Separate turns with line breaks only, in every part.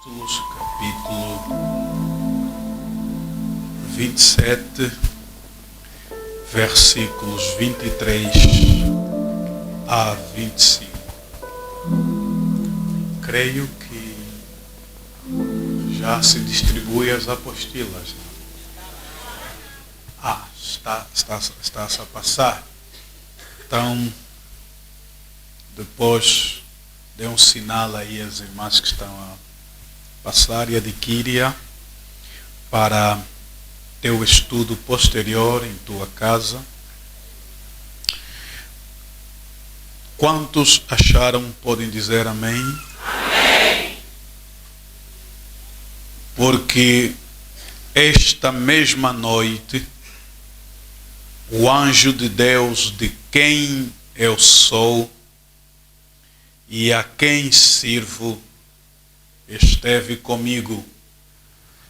Apóstolos, capítulo 27, versículos 23 a 25. Creio que já se distribui as apostilas. Está a passar. Então, depois dê um sinal aí às irmãs que estão a passar e adquire-a para teu estudo posterior em tua casa. Quantos acharam podem dizer amém?
Amém.
Porque esta mesma noite o anjo de Deus, de quem eu sou e a quem sirvo, esteve comigo,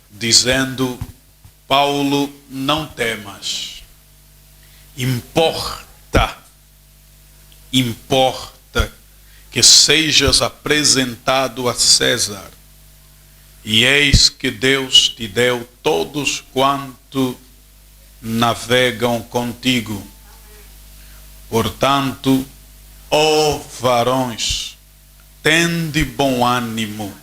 dizendo: Paulo, não temas, importa que sejas apresentado a César, e eis que Deus te deu todos quanto navegam contigo. Portanto, ó varões, tende bom ânimo,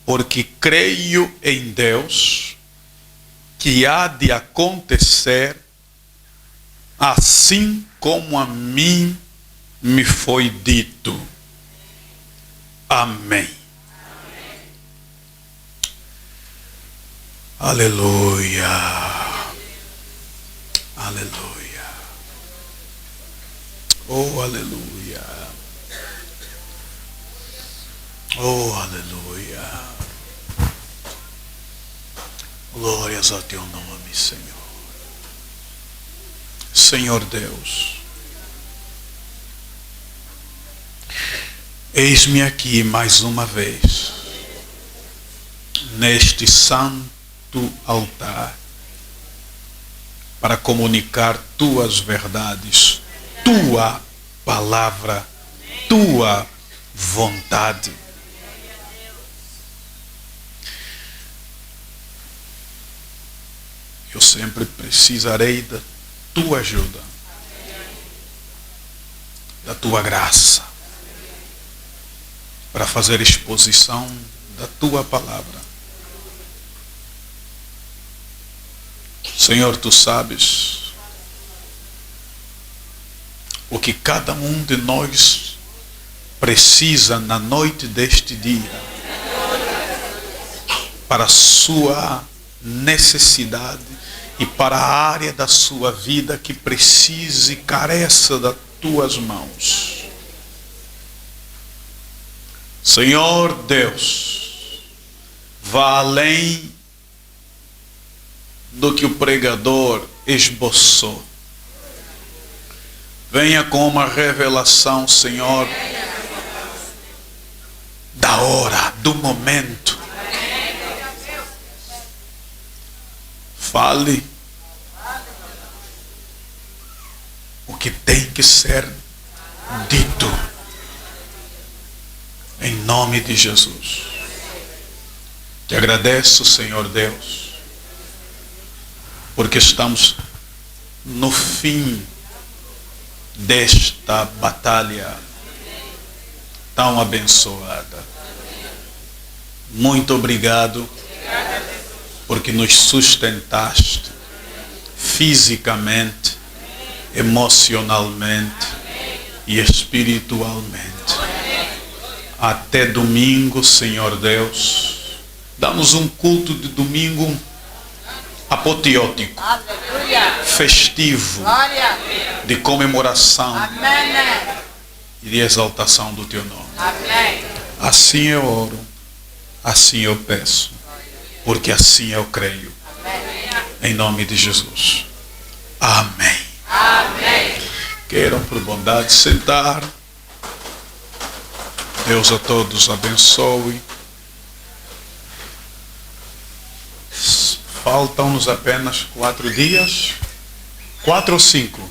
porque creio em Deus que há de acontecer assim como a mim me foi dito. Amém. Aleluia. Aleluia. Oh, aleluia. Oh, aleluia. Glórias ao teu nome, Senhor. Senhor Deus, eis-me aqui mais uma vez, neste santo altar, para comunicar tuas verdades, tua palavra, tua vontade. Eu sempre precisarei da tua ajuda, da tua graça, para fazer exposição da tua palavra. Senhor, tu sabes o que cada um de nós precisa na noite deste dia, para a sua necessidade e para a área da sua vida que precise e careça das tuas mãos. Senhor Deus, vá além do que o pregador esboçou. Venha com uma revelação, Senhor, da hora, do momento. Fale o que tem que ser dito, em nome de Jesus. Te agradeço, Senhor Deus, porque estamos no fim desta batalha tão abençoada. Muito obrigado, porque nos sustentaste fisicamente, emocionalmente e espiritualmente. Até domingo, Senhor Deus, dá-nos um culto de domingo apoteótico, festivo, de comemoração e de exaltação do teu nome. Assim eu oro, assim eu peço, porque assim eu creio. Em nome de Jesus. Amém.
Amém.
Queiram por bondade sentar. Deus a todos abençoe. Faltam-nos apenas 4 dias. 4 ou 5?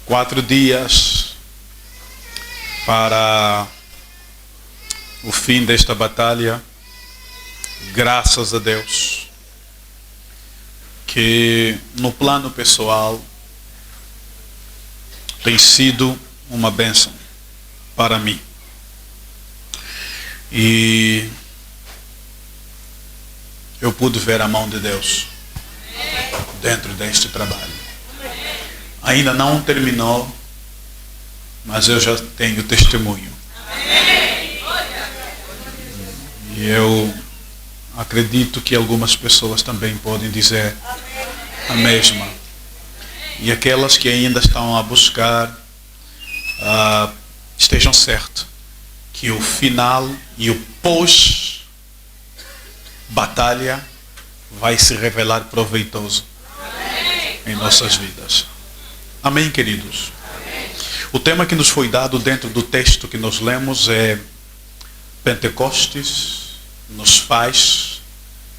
4 dias para o fim desta batalha graças a Deus, que no plano pessoal tem sido uma bênção para mim. E eu pude ver a mão de Deus dentro deste trabalho. Ainda não terminou, mas eu já tenho testemunho. E eu acredito que algumas pessoas também podem dizer a mesma. E aquelas que ainda estão a buscar, estejam certos que o final e o pós-batalha vai se revelar proveitoso em nossas vidas. Amém, queridos? O tema que nos foi dado dentro do texto que nós lemos é Pentecostes nos pais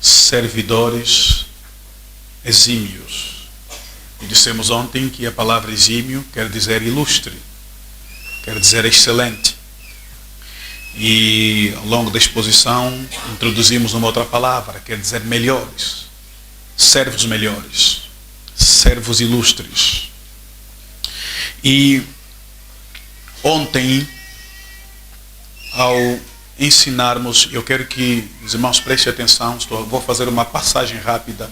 servidores exímios. E dissemos ontem que a palavra exímio quer dizer ilustre, quer dizer excelente. E ao longo da exposição introduzimos uma outra palavra, quer dizer melhores, servos ilustres. E ontem, ao ensinarmos, eu quero que os irmãos prestem atenção, vou fazer uma passagem rápida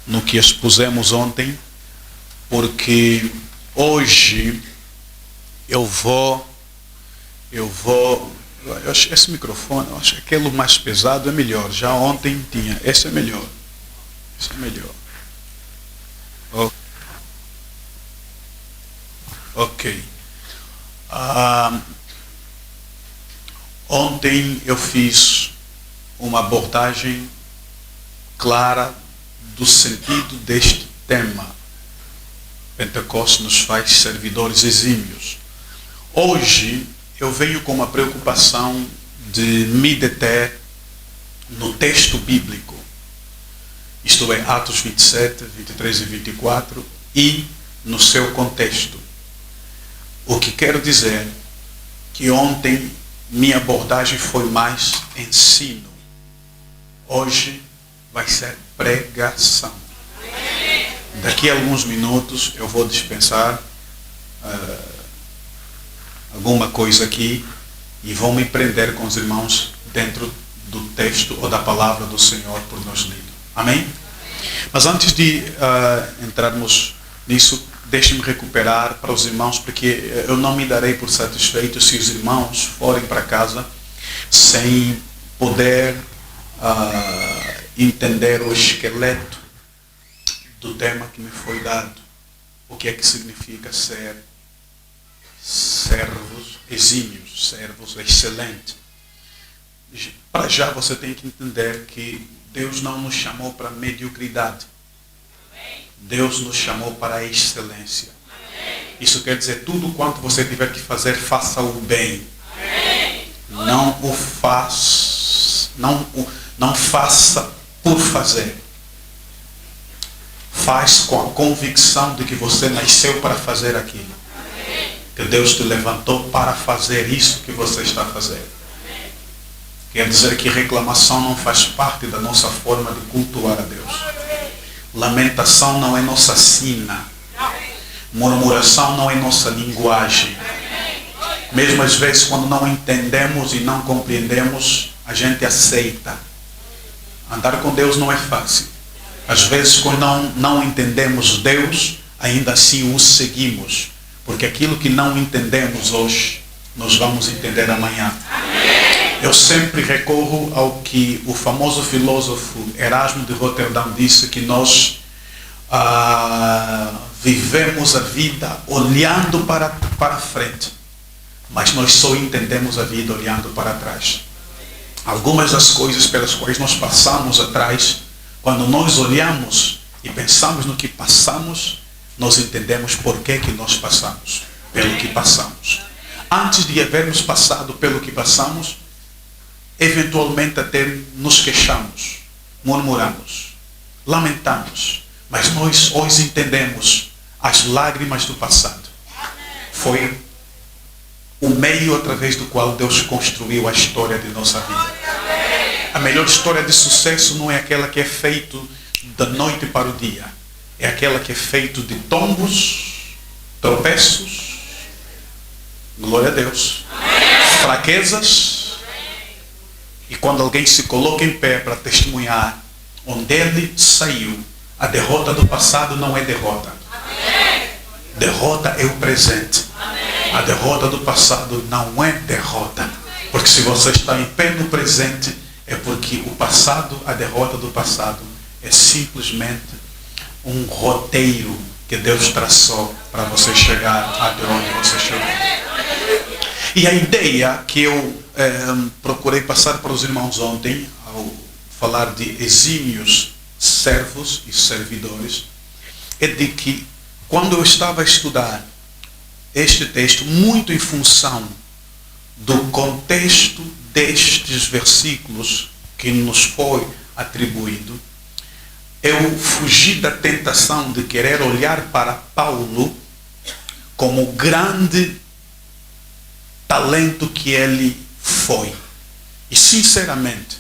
no que expusemos ontem, porque hoje eu acho esse microfone, eu acho que aquele mais pesado é melhor. Já ontem tinha, esse é melhor. Ok. Ontem eu fiz uma abordagem clara do sentido deste tema. Pentecostes nos faz servidores exímios. Hoje eu venho com uma preocupação de me deter no texto bíblico. Isto é, Atos 27, 23 e 24 e no seu contexto. O que quero dizer que ontem minha abordagem foi mais ensino. Hoje vai ser pregação. Daqui a alguns minutos eu vou dispensar alguma coisa aqui e vão me prender com os irmãos dentro do texto ou da palavra do Senhor por nós lido. Amém? Mas antes de entrarmos nisso, deixem-me recuperar para os irmãos, porque eu não me darei por satisfeito se os irmãos forem para casa sem poder entender o esqueleto do tema que me foi dado. O que é que significa ser servos exímios, servos excelentes. Para já você tem que entender que Deus não nos chamou para mediocridade. Deus nos chamou para a excelência. Isso quer dizer, tudo quanto você tiver que fazer, faça o bem. Não faça por fazer. Faz com a convicção de que você nasceu para fazer aquilo. Que Deus te levantou para fazer isso que você está fazendo. Quer dizer que reclamação não faz parte da nossa forma de cultuar a Deus. Lamentação não é nossa sina. Murmuração não é nossa linguagem. Mesmo às vezes quando não entendemos e não compreendemos, a gente aceita. Andar com Deus não é fácil. Às vezes quando não entendemos Deus, ainda assim o seguimos. Porque aquilo que não entendemos hoje, nós vamos entender amanhã. Eu sempre recorro ao que o famoso filósofo Erasmo de Roterdão disse, que nós vivemos a vida olhando para frente, mas nós só entendemos a vida olhando para trás. Algumas das coisas pelas quais nós passamos atrás, quando nós olhamos e pensamos no que passamos, nós entendemos por que nós passamos, pelo que passamos. Antes de havermos passado pelo que passamos, eventualmente até nos queixamos, murmuramos, lamentamos, mas nós hoje entendemos as lágrimas do passado. Foi o meio através do qual Deus construiu a história de nossa vida. A melhor história de sucesso não é aquela que é feita da noite para o dia. É aquela que é feita de tombos, tropeços, glória a Deus, fraquezas. E quando alguém se coloca em pé para testemunhar onde ele saiu, a derrota do passado não é derrota. Derrota é o presente. A derrota do passado não é derrota. Porque se você está em pé no presente, é porque o passado, a derrota do passado, é simplesmente um roteiro que Deus traçou para você chegar até onde você chegou. E a ideia que eu procurei passar para os irmãos ontem, ao falar de exímios servos e servidores, é de que quando eu estava a estudar este texto, muito em função do contexto destes versículos que nos foi atribuído, eu fugi da tentação de querer olhar para Paulo como o grande talento que ele foi. E sinceramente,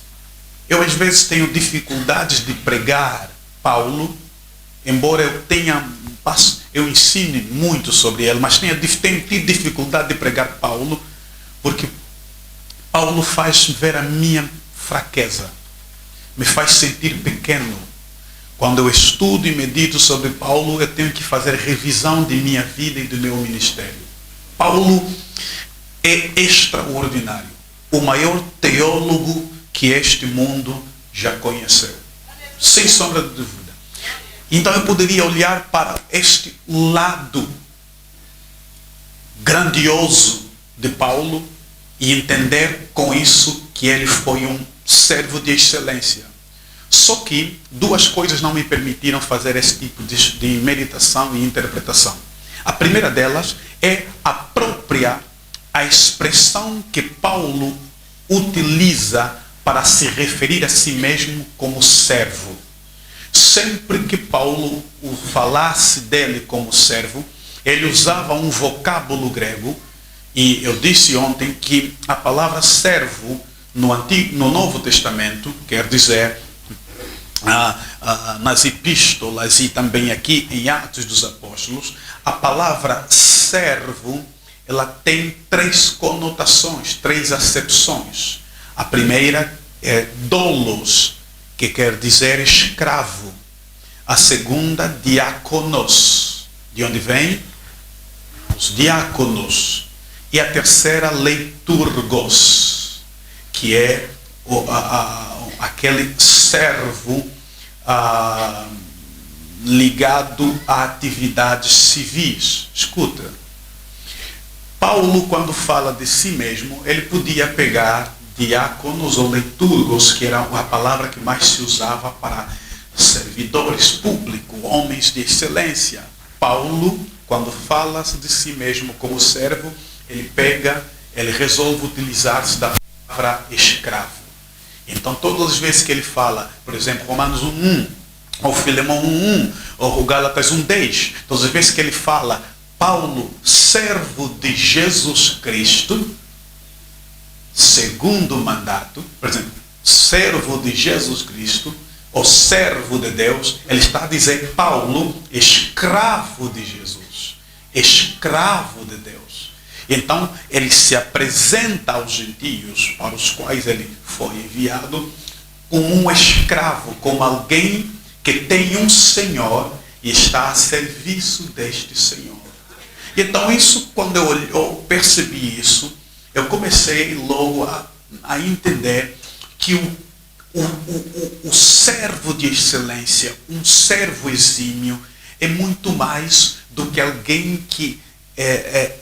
eu às vezes tenho dificuldades de pregar Paulo, embora eu ensine muito sobre ele, mas tenho tido dificuldade de pregar Paulo, porque Paulo faz ver a minha fraqueza, me faz sentir pequeno. Quando eu estudo e medito sobre Paulo, eu tenho que fazer revisão de minha vida e do meu ministério. Paulo é extraordinário, o maior teólogo que este mundo já conheceu, sem sombra de dúvida. Então eu poderia olhar para este lado grandioso de Paulo e entender com isso que ele foi um servo de excelência. Só que duas coisas não me permitiram fazer esse tipo de meditação e interpretação. A primeira delas é a expressão que Paulo utiliza para se referir a si mesmo como servo. Sempre que Paulo falasse dele como servo, ele usava um vocábulo grego, e eu disse ontem que a palavra servo no Novo Testamento, quer dizer, nas epístolas e também aqui em Atos dos Apóstolos, a palavra servo, ela tem três conotações, três acepções. A primeira é doulos, que quer dizer escravo. A segunda, diáconos, de onde vem? Os diáconos. E a terceira, leiturgos, que é aquele servo ligado a atividades civis. Escuta, Paulo, quando fala de si mesmo, ele podia pegar diáconos ou leiturgos, que era a palavra que mais se usava para servidores públicos, homens de excelência. Paulo, quando fala de si mesmo como servo, ele resolve utilizar-se da palavra escravo. Então, todas as vezes que ele fala, por exemplo, Romanos 1:1, ou Filemão 1:1, ou Gálatas 1:10, todas as vezes que ele fala, Paulo, servo de Jesus Cristo, segundo mandato, por exemplo, servo de Jesus Cristo, ou servo de Deus, ele está a dizer Paulo, escravo de Jesus, escravo de Deus. Então, ele se apresenta aos gentios para os quais ele foi enviado como um escravo, como alguém que tem um senhor e está a serviço deste senhor. Então, isso, quando eu percebi isso, eu comecei logo a entender que o servo de excelência, um servo exímio, é muito mais do que alguém que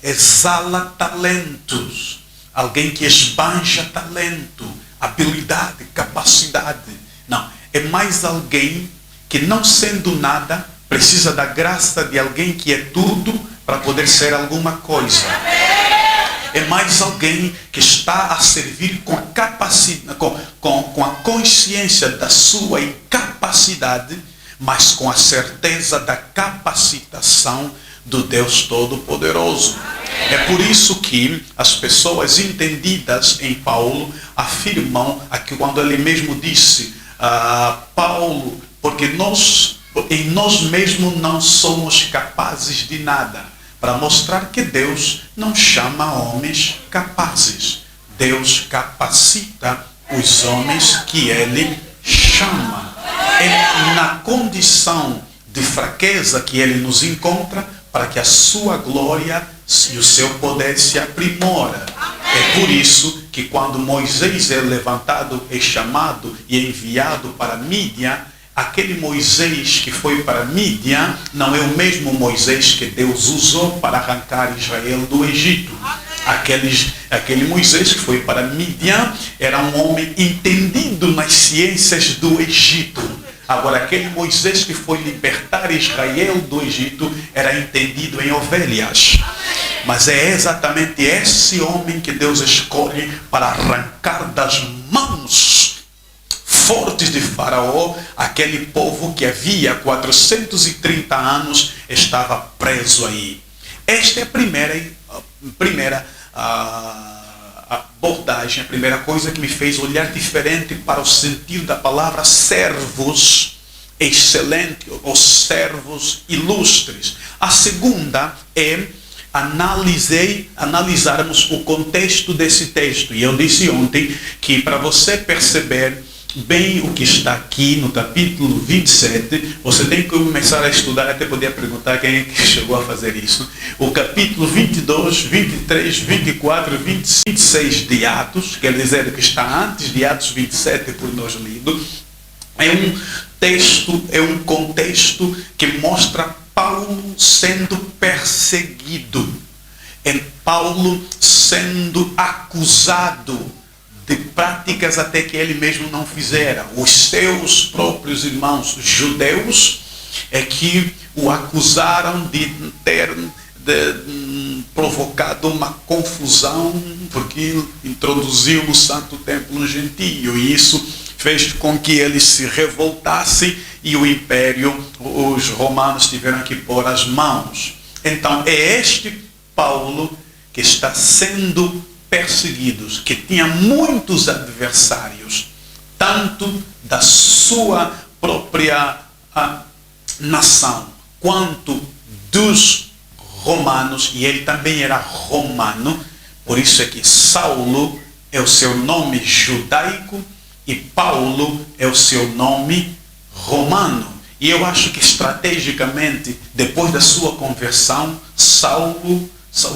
exala talentos, alguém que esbanja talento, habilidade, capacidade. Não, é mais alguém que, não sendo nada, precisa da graça de alguém que é tudo para poder ser alguma coisa. É mais alguém que está a servir com a capacidade, com a consciência da sua incapacidade, mas com a certeza da capacitação do Deus Todo-Poderoso. É por isso que as pessoas entendidas em Paulo afirmam aqui quando ele mesmo disse, Paulo, porque em nós mesmos não somos capazes de nada, para mostrar que Deus não chama homens capazes. Deus capacita os homens que Ele chama. É na condição de fraqueza que Ele nos encontra para que a sua glória e o seu poder se aprimora. É por isso que quando Moisés é levantado, é chamado e é enviado para Mídian, aquele Moisés que foi para Mídian não é o mesmo Moisés que Deus usou para arrancar Israel do Egito. Aquele Moisés que foi para Mídian era um homem entendido nas ciências do Egito. Agora, aquele Moisés que foi libertar Israel do Egito era entendido em ovelhas. Mas é exatamente esse homem que Deus escolhe para arrancar das mãos fortes de Faraó aquele povo que havia 430 anos estava preso aí. Esta é a primeira abordagem, a primeira coisa que me fez olhar diferente para o sentido da palavra servos excelentes ou servos ilustres. A segunda é analisarmos o contexto desse texto. E eu disse ontem que para você perceber bem o que está aqui no capítulo 27, você tem que começar a estudar, até poder perguntar quem é que chegou a fazer isso. O capítulo 22, 23, 24, 26 de Atos, quer dizer que está antes de Atos 27 por nós lido. É um texto, é um contexto que mostra Paulo sendo perseguido, é Paulo sendo acusado de práticas até que ele mesmo não fizera. Os seus próprios irmãos judeus é que o acusaram de ter provocado uma confusão porque introduziu no Santo Templo Gentio, e isso fez com que ele se revoltasse e o império, os romanos tiveram que pôr as mãos. Então é este Paulo que está sendo perseguidos, que tinha muitos adversários, tanto da sua própria nação, quanto dos romanos, e ele também era romano, por isso é que Saulo é o seu nome judaico e Paulo é o seu nome romano. E eu acho que estrategicamente, depois da sua conversão,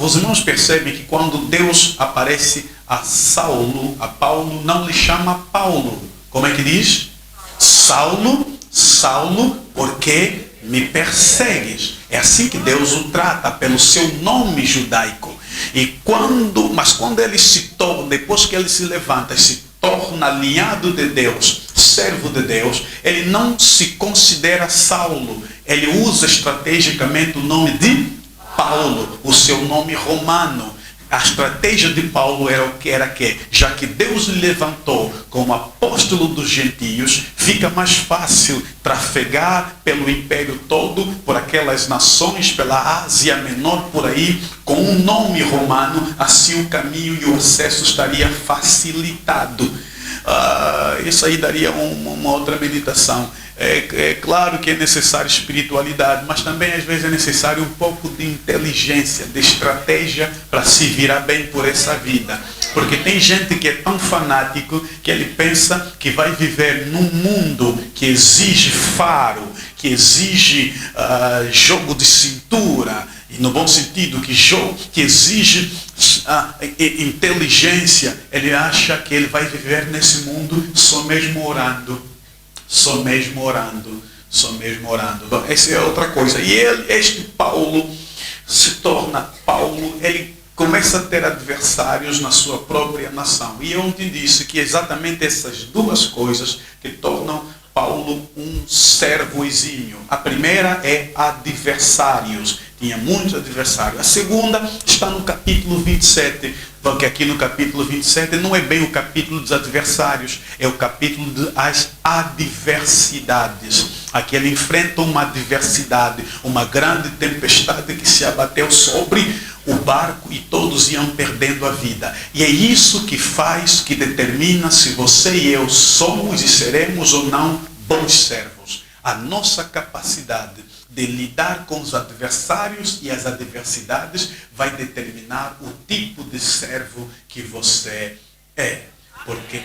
os irmãos percebem que quando Deus aparece a Saulo, a Paulo, não lhe chama Paulo. Como é que diz? Saulo, Saulo, por que me persegues? É assim que Deus o trata, pelo seu nome judaico. Mas quando ele se torna, depois que ele se levanta, se torna alinhado de Deus, servo de Deus, ele não se considera Saulo. Ele usa estrategicamente o nome de Paulo, o seu nome romano. A estratégia de Paulo era que, já que Deus lhe levantou como apóstolo dos gentios, fica mais fácil trafegar pelo império todo, por aquelas nações, pela Ásia Menor, por aí, com um nome romano, assim o caminho e o acesso estaria facilitado. Isso aí daria uma outra meditação. É claro que é necessário espiritualidade, mas também às vezes é necessário um pouco de inteligência, de estratégia para se virar bem por essa vida. Porque tem gente que é tão fanático que ele pensa que vai viver num mundo que exige faro, que exige jogo de cintura, e no bom sentido, que exige inteligência. Ele acha que ele vai viver nesse mundo só mesmo orando. Só mesmo orando. Bom, essa é outra coisa. E este Paulo se torna Paulo, ele começa a ter adversários na sua própria nação. E eu ontem disse que exatamente essas duas coisas que tornam Paulo um servo exímio. A primeira é adversários. Tinha muitos adversários. A segunda está no capítulo 27. Porque aqui no capítulo 27 não é bem o capítulo dos adversários, é o capítulo das adversidades. Aqui ele enfrenta uma adversidade, uma grande tempestade que se abateu sobre o barco e todos iam perdendo a vida. E é isso que faz, que determina se você e eu somos e seremos ou não bons servos. A nossa capacidade de lidar com os adversários e as adversidades vai determinar o tipo de servo que você é. Porque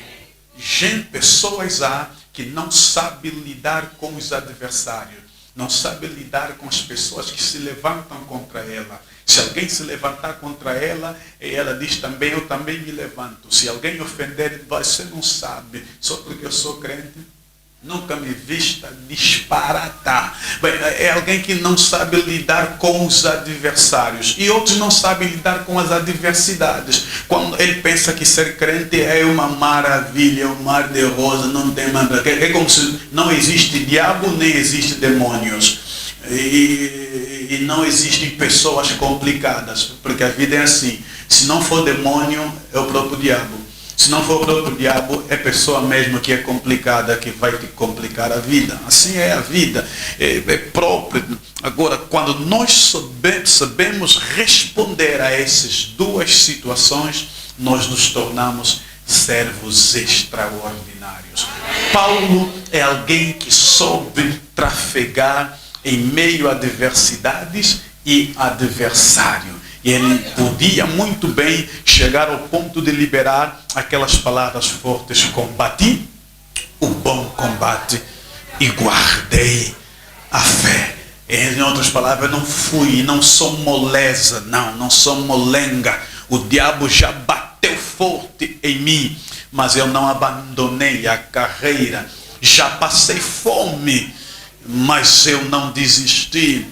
pessoas há que não sabem lidar com os adversários, não sabem lidar com as pessoas que se levantam contra ela. Se alguém se levantar contra ela, ela diz também, eu também me levanto. Se alguém ofender, você não sabe, só porque eu sou crente, nunca me vista disparatar. É alguém que não sabe lidar com os adversários. E outros não sabem lidar com as adversidades. Quando ele pensa que ser crente é uma maravilha, um mar de rosa, não tem nada. É como se não existe diabo, nem existe demônios. E não existem pessoas complicadas. Porque a vida é assim. Se não for demônio, é o próprio diabo. Se não for o próprio diabo, é pessoa mesmo que é complicada, que vai te complicar a vida. Assim é a vida, é próprio. Agora, quando nós sabemos responder a essas duas situações, nós nos tornamos servos extraordinários. Paulo é alguém que soube trafegar em meio a adversidades e adversário. E ele podia muito bem chegar ao ponto de liberar aquelas palavras fortes: combati o bom combate e guardei a fé. Em outras palavras, não sou moleza, não sou molenga. O diabo já bateu forte em mim, mas eu não abandonei a carreira. Já passei fome, mas eu não desisti.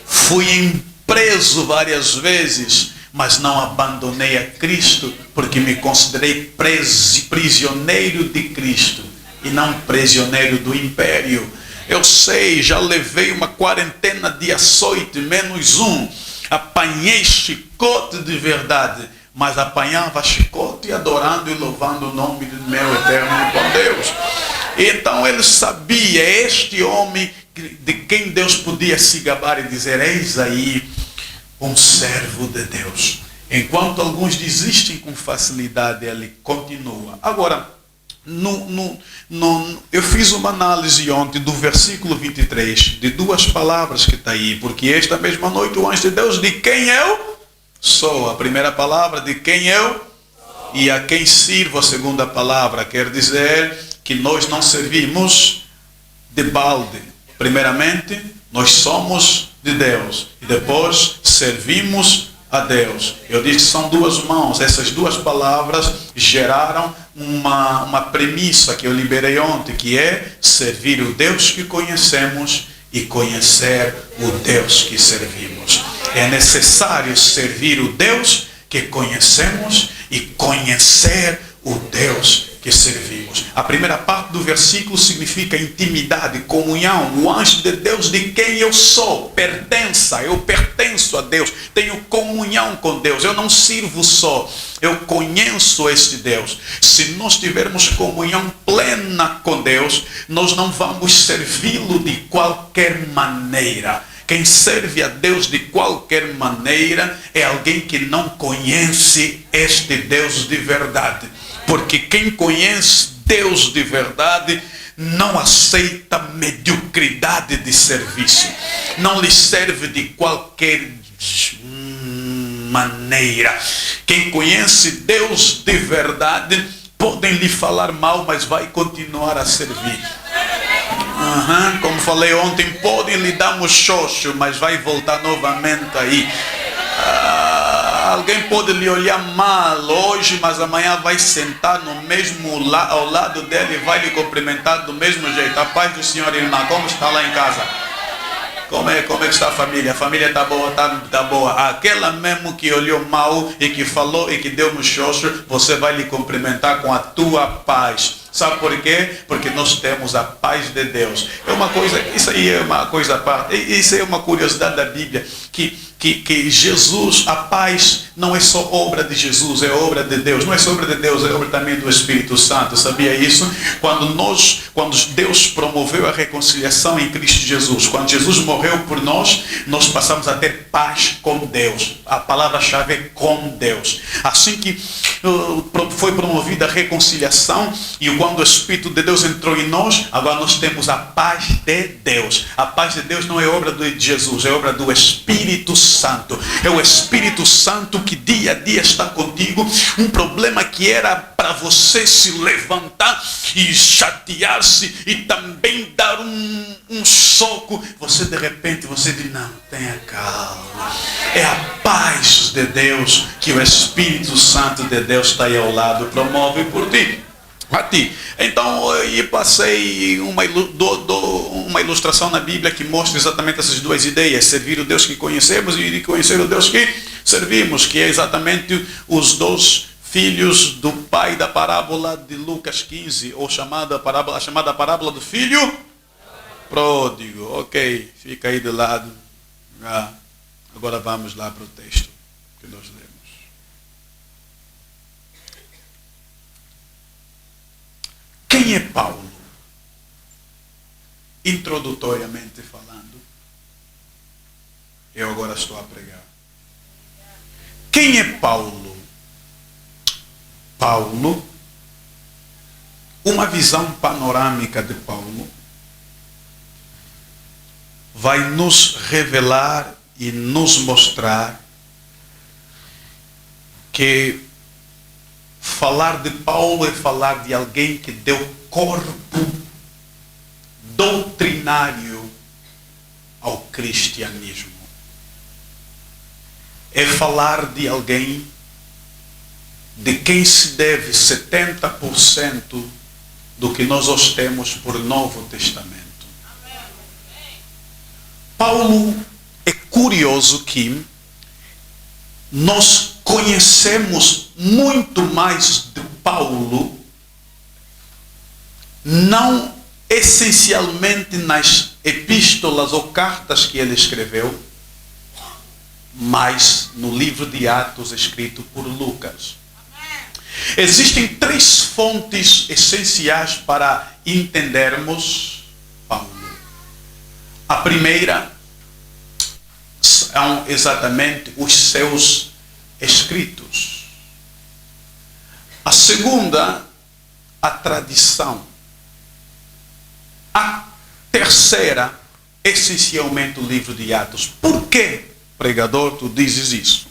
Fui preso várias vezes, mas não abandonei a Cristo, porque me considerei prisioneiro de Cristo e não prisioneiro do império. Eu sei, já levei uma quarentena de açoite, -1. Apanhei chicote de verdade, mas apanhava chicote adorando e louvando o nome do meu eterno bom Deus. Então ele sabia, este homem de quem Deus podia se gabar e dizer: eis aí um servo de Deus. Enquanto alguns desistem com facilidade, ele continua. Agora, eu fiz uma análise ontem do versículo 23, de duas palavras que está aí, porque esta mesma noite o anjo de Deus, de quem eu sou. A primeira palavra, de quem eu, e a quem sirvo, a segunda palavra, quer dizer que nós não servimos de balde. Primeiramente, nós somos de Deus e depois servimos a Deus. Eu disse que são duas mãos. Essas duas palavras geraram uma premissa que eu liberei ontem, que é servir o Deus que conhecemos e conhecer o Deus que servimos. É necessário servir o Deus que conhecemos e conhecer o Deus que servimos. A primeira parte do versículo significa intimidade, comunhão. O anjo de Deus, de quem eu sou, eu pertenço a Deus, tenho comunhão com Deus. Eu não sirvo só, eu conheço este Deus. Se nós tivermos comunhão plena com Deus, nós não vamos servi-lo de qualquer maneira. Quem serve a Deus de qualquer maneira é alguém que não conhece este Deus de verdade. Porque quem conhece Deus de verdade não aceita mediocridade de serviço. Não lhe serve de qualquer maneira. Quem conhece Deus de verdade, podem lhe falar mal, mas vai continuar a servir. Como falei ontem, podem lhe dar um xoxo, mas vai voltar novamente aí. Alguém pode lhe olhar mal hoje, mas amanhã vai sentar ao lado dele e vai lhe cumprimentar do mesmo jeito. A paz do Senhor, irmã, como está lá em casa? Como é que está a família? A família está boa, tá boa. Aquela mesmo que olhou mal e que falou e que deu um xoxo, você vai lhe cumprimentar com a tua paz. Sabe por quê? Porque nós temos a paz de Deus. Isso aí é uma coisa à parte. Isso é uma curiosidade da Bíblia, que que Jesus, a paz, não é só obra de Jesus, é obra de Deus. Não é só obra de Deus, é obra também do Espírito Santo. Sabia isso? Quando Deus promoveu a reconciliação em Cristo Jesus, quando Jesus morreu por nós, nós passamos a ter paz com Deus. A palavra-chave é com Deus. Assim que foi promovida a reconciliação e quando o Espírito de Deus entrou em nós, agora nós temos a paz de Deus. A paz de Deus não é obra de Jesus, é obra do Espírito Santo. É o Espírito Santo que dia a dia está contigo. Um problema que era para você se levantar e chatear-se e também dar um soco, você de repente diz, não, tenha calma. É a paz de Deus que o Espírito Santo de Deus está aí ao lado, promove por ti. A ti. Então eu passei uma ilustração na Bíblia que mostra exatamente essas duas ideias: servir o Deus que conhecemos e conhecer o Deus que servimos, que é exatamente os dois filhos do pai da parábola de Lucas 15, ou a chamada parábola do filho pródigo. Ok, fica aí do lado. Agora vamos lá para o texto que nós lemos. Quem é Paulo? Introdutoriamente falando, eu agora estou a pregar. Quem é Paulo? Paulo, uma visão panorâmica de Paulo, vai nos revelar e nos mostrar que falar de Paulo é falar de alguém que deu corpo doutrinário ao cristianismo. É falar de alguém de quem se deve 70% do que nós hoje temos por Novo Testamento. Paulo, é curioso que nós conhecemos muito mais de Paulo, não essencialmente nas epístolas ou cartas que ele escreveu, mas no livro de Atos escrito por Lucas. Existem 3 fontes essenciais para entendermos Paulo. A primeira são exatamente os seus escritos. A segunda, a tradição. A terceira, essencialmente o livro de Atos. Por que, pregador, tu dizes isso?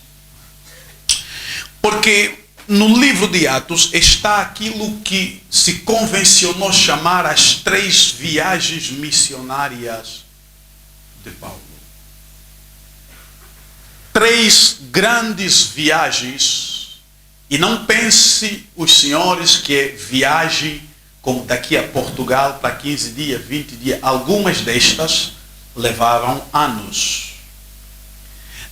Porque no livro de Atos está aquilo que se convencionou chamar as 3 viagens missionárias de Paulo. 3 grandes viagens, e não pense os senhores que é viagem como daqui a Portugal para 15 dias, 20 dias. Algumas destas levaram anos.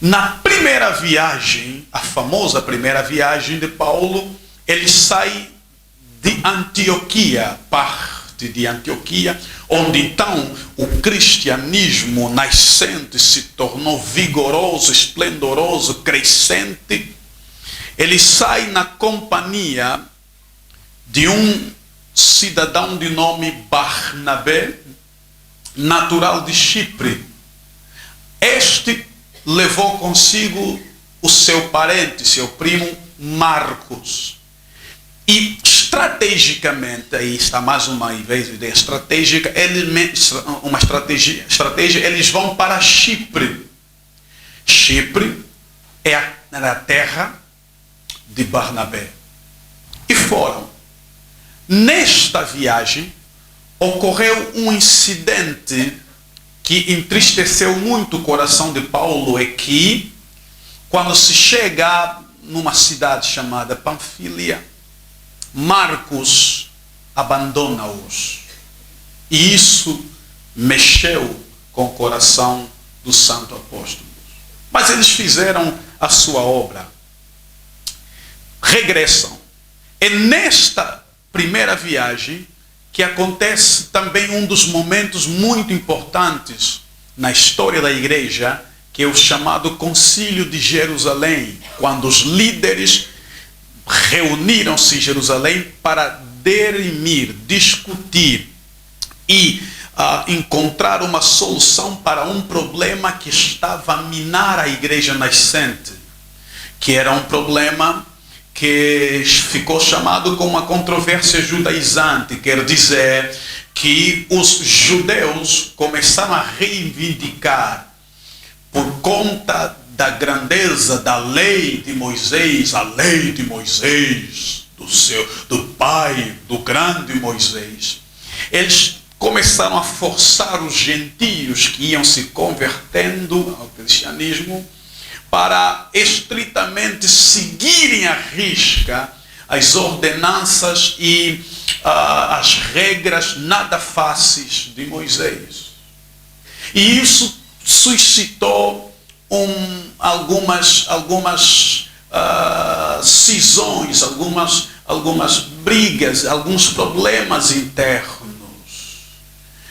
Na primeira viagem, a famosa primeira viagem de Paulo, ele sai de Antioquia, parte de Antioquia, onde então o cristianismo nascente se tornou vigoroso, esplendoroso, crescente. Ele sai na companhia de um cidadão de nome Barnabé, natural de Chipre. Este levou consigo o seu parente, seu primo Marcos. E estrategicamente, aí está mais uma vez a ideia estratégica, eles vão para Chipre. Chipre era a terra de Barnabé. E foram. Nesta viagem, ocorreu um incidente que entristeceu muito o coração de Paulo, é que, quando se chega numa cidade chamada Panfilia, Marcos abandona-os. E isso mexeu com o coração do santo apóstolo. Mas eles fizeram a sua obra. Regressam. É nesta primeira viagem que acontece também um dos momentos muito importantes na história da igreja, que é o chamado Concílio de Jerusalém, quando os líderes reuniram-se em Jerusalém para dirimir, discutir e encontrar uma solução para um problema que estava a minar a igreja nascente, que era um problema que ficou chamado como uma controvérsia judaizante, quer dizer que os judeus começaram a reivindicar, por conta da grandeza da lei de Moisés, a lei de Moisés, do pai, do grande Moisés, eles começaram a forçar os gentios que iam se convertendo ao cristianismo para estritamente seguirem à risca as ordenanças e as regras nada fáceis de Moisés. E isso suscitou algumas cisões, algumas brigas, alguns problemas internos.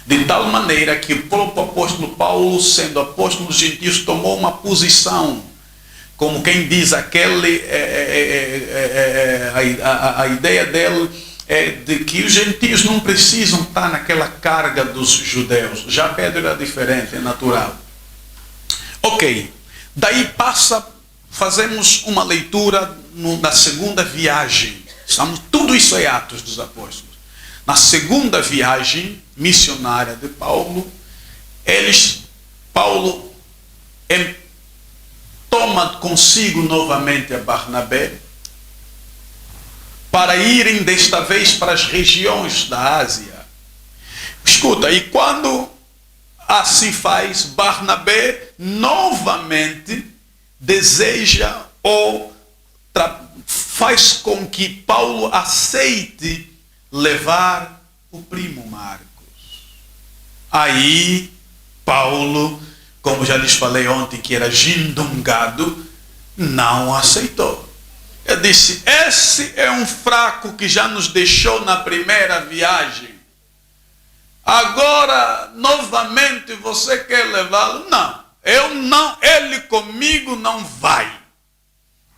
De tal maneira que o próprio apóstolo Paulo, sendo apóstolo dos gentios, tomou uma posição, como quem diz, a ideia dele é de que os gentios não precisam estar naquela carga dos judeus. Já Pedro era diferente, é natural. Ok, daí fazemos uma leitura na segunda viagem. Tudo isso é Atos dos Apóstolos. Na segunda viagem missionária de Paulo, Paulo toma consigo novamente a Barnabé para irem desta vez para as regiões da Ásia. Escuta, e quando assim faz, Barnabé novamente deseja ou faz com que Paulo aceite levar o primo Marcos. Aí Paulo, como já lhes falei ontem, que era gindungado, não aceitou. Ele disse: esse é um fraco que já nos deixou na primeira viagem. Agora, novamente, você quer levá-lo? Não, eu não, ele comigo não vai.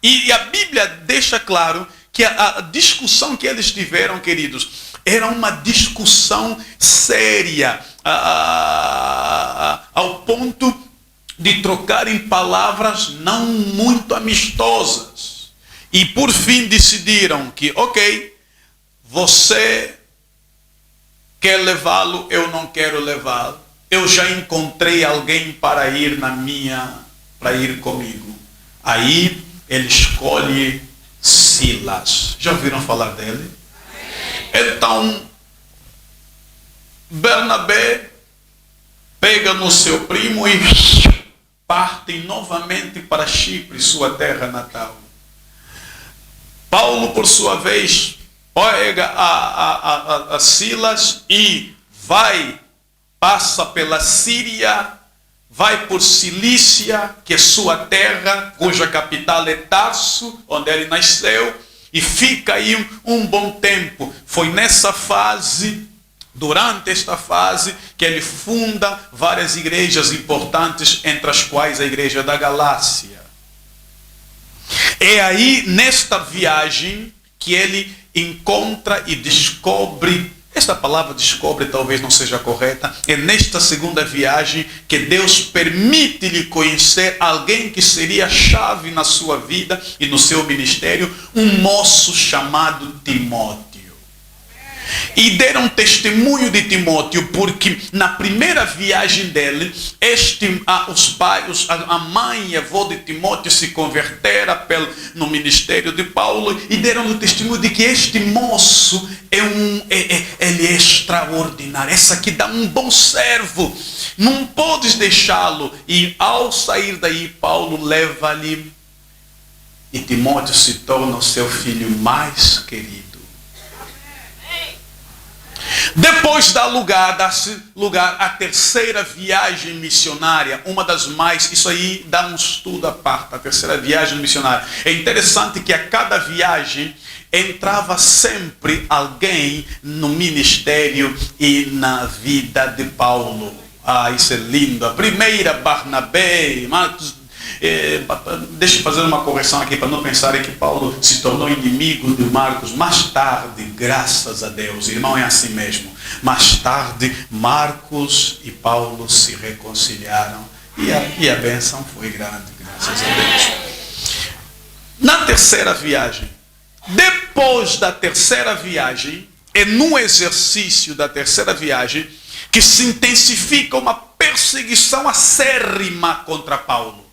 E a Bíblia deixa claro que a discussão que eles tiveram, queridos, era uma discussão séria, ao ponto de trocarem palavras não muito amistosas. E por fim decidiram que, ok, você quer levá-lo, eu não quero levá-lo. Eu já encontrei alguém para ir para ir comigo. Aí ele escolhe Silas. Já ouviram falar dele? Então, Barnabé pega no seu primo e partem novamente para Chipre, sua terra natal. Paulo, por sua vez, pega a Silas e passa pela Síria, vai por Cilícia, que é sua terra, cuja capital é Tarso, onde ele nasceu, e fica aí um bom tempo. Foi nessa fase, durante esta fase, que ele funda várias igrejas importantes, entre as quais a igreja da Galácia. É aí, nesta viagem, que ele encontra e descobre, esta palavra descobre talvez não seja correta, é nesta segunda viagem que Deus permite-lhe conhecer alguém que seria a chave na sua vida e no seu ministério, um moço chamado Timóteo. E deram testemunho de Timóteo, porque na primeira viagem dele, a mãe e a avó de Timóteo se converteram no ministério de Paulo e deram o testemunho de que este moço ele é extraordinário. Essa aqui dá um bom servo, não podes deixá-lo. E ao sair daí, Paulo leva-lhe, e Timóteo se torna o seu filho mais querido. Depois dá-se lugar à terceira viagem missionária, uma das mais, isso aí dá um estudo à parte, a terceira viagem missionária. É interessante que a cada viagem entrava sempre alguém no ministério e na vida de Paulo. Isso é lindo. A primeira Barnabé, Marcos. Deixa eu fazer uma correção aqui para não pensarem que Paulo se tornou inimigo de Marcos. Mais tarde, graças a Deus, irmão, é assim mesmo. Mais tarde, Marcos e Paulo se reconciliaram e a bênção foi grande, graças a Deus. Na terceira viagem, depois da terceira viagem, é no exercício da terceira viagem que se intensifica uma perseguição acérrima contra Paulo.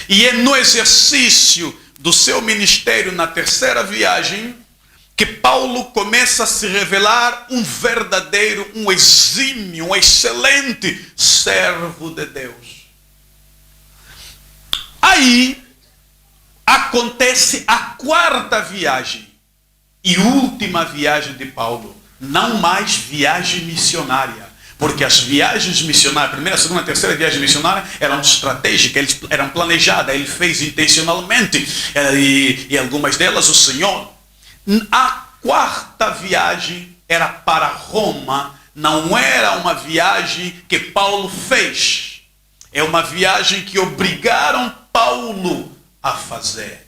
E é no exercício do seu ministério na terceira viagem que Paulo começa a se revelar um verdadeiro, um exímio, um excelente servo de Deus. Aí acontece a quarta viagem e última viagem de Paulo, não mais viagem missionária. Porque as viagens missionárias, a primeira, a segunda, a terceira viagem missionária eram estratégicas, eram planejadas, ele fez intencionalmente, e algumas delas o Senhor. A quarta viagem era para Roma, não era uma viagem que Paulo fez, é uma viagem que obrigaram Paulo a fazer.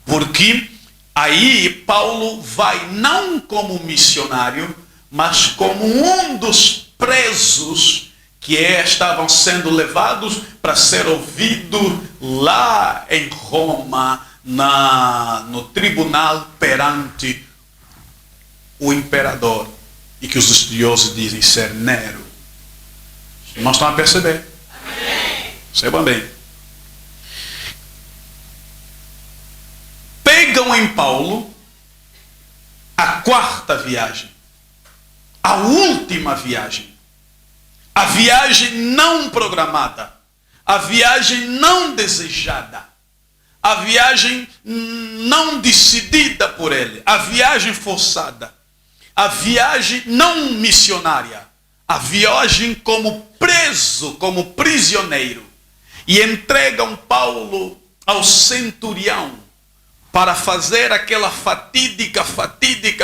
Porque aí Paulo vai não como missionário, mas como um dos presos que estavam sendo levados para ser ouvido lá em Roma, no tribunal perante o imperador, e que os estudiosos dizem ser Nero. Os irmãos estão a perceber? Percebam bem. Pegam em Paulo a quarta viagem, a última viagem, a viagem não programada, a viagem não desejada, a viagem não decidida por ele, a viagem forçada, a viagem não missionária, a viagem como preso, como prisioneiro, e entregam Paulo ao centurião para fazer aquela fatídica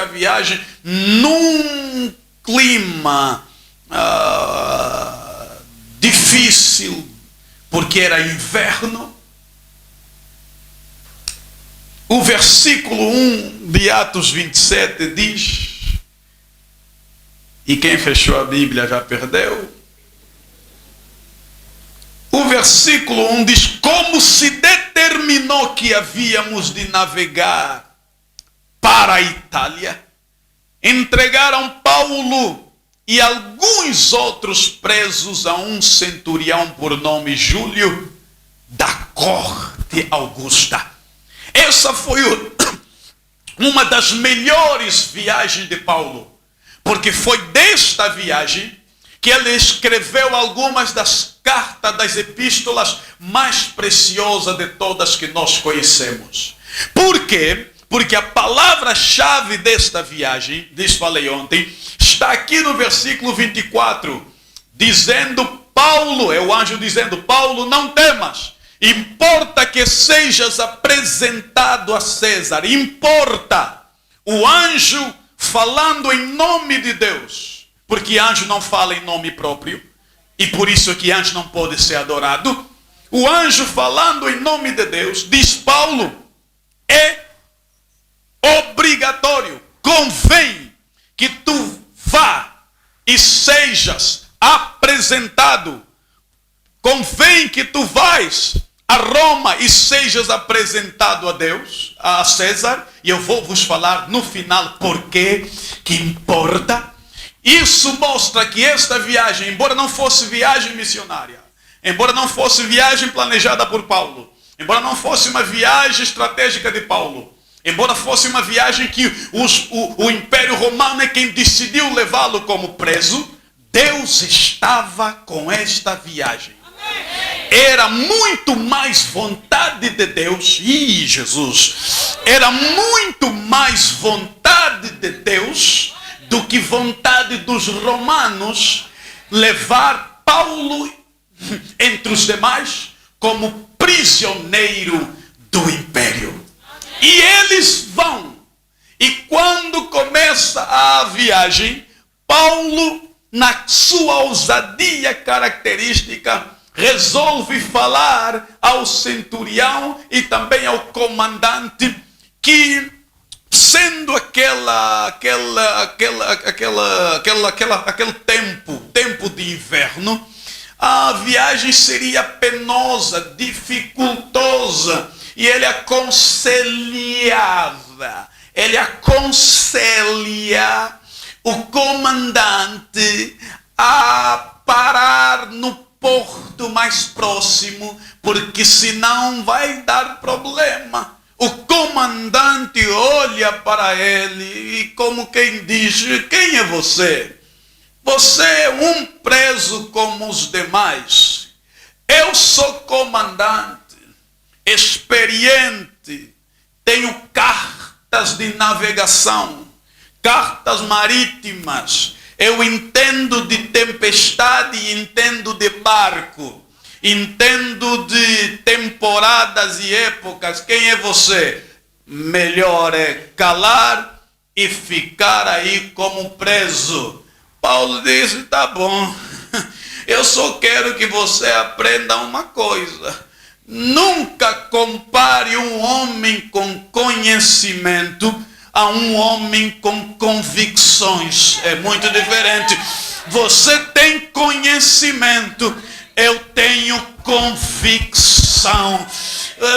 viagem num clima difícil, porque era inverno. O versículo 1 de Atos 27 diz, e quem fechou a Bíblia já perdeu. O versículo 1 diz, como se determinou que havíamos de navegar para a Itália, entregaram Paulo e alguns outros presos a um centurião por nome Júlio, da corte Augusta. Essa foi uma das melhores viagens de Paulo, porque foi desta viagem que ele escreveu algumas das cartas, das epístolas mais preciosas de todas que nós conhecemos. Por quê? Porque a palavra-chave desta viagem, falei ontem, está aqui no versículo 24, dizendo Paulo, é o anjo dizendo, Paulo, não temas, importa que sejas apresentado a César, importa, o anjo falando em nome de Deus, porque anjo não fala em nome próprio, e por isso que anjo não pode ser adorado. O anjo falando em nome de Deus, diz Paulo, é obrigatório, convém que tu vá e sejas apresentado, convém que tu vais a Roma e sejas apresentado a Deus, a César, e eu vou vos falar no final porque que importa. Isso mostra que esta viagem, embora não fosse viagem missionária, embora não fosse viagem planejada por Paulo, embora não fosse uma viagem estratégica de Paulo, embora fosse uma viagem que o Império Romano é quem decidiu levá-lo como preso, Deus estava com esta viagem. Era muito mais vontade de Deus, Jesus, era muito mais vontade de Deus do que vontade dos romanos levar Paulo entre os demais como prisioneiro do império. E eles vão. E quando começa a viagem, Paulo na sua ousadia característica, resolve falar ao centurião e também ao comandante que, sendo aquele tempo de inverno, a viagem seria penosa, dificultosa, e ele aconselha o comandante a parar no porto mais próximo, porque senão vai dar problema. O comandante olha para ele e, como quem diz: quem é você? Você é um preso como os demais. Eu sou comandante, experiente, tenho cartas de navegação, cartas marítimas. Eu entendo de tempestade e entendo de barco. Entendo de temporadas e épocas. Quem é você? Melhor é calar e ficar aí como preso. Paulo disse: tá bom, eu só quero que você aprenda uma coisa. Nunca compare um homem com conhecimento a um homem com convicções. É muito diferente. Você tem conhecimento, eu tenho convicção.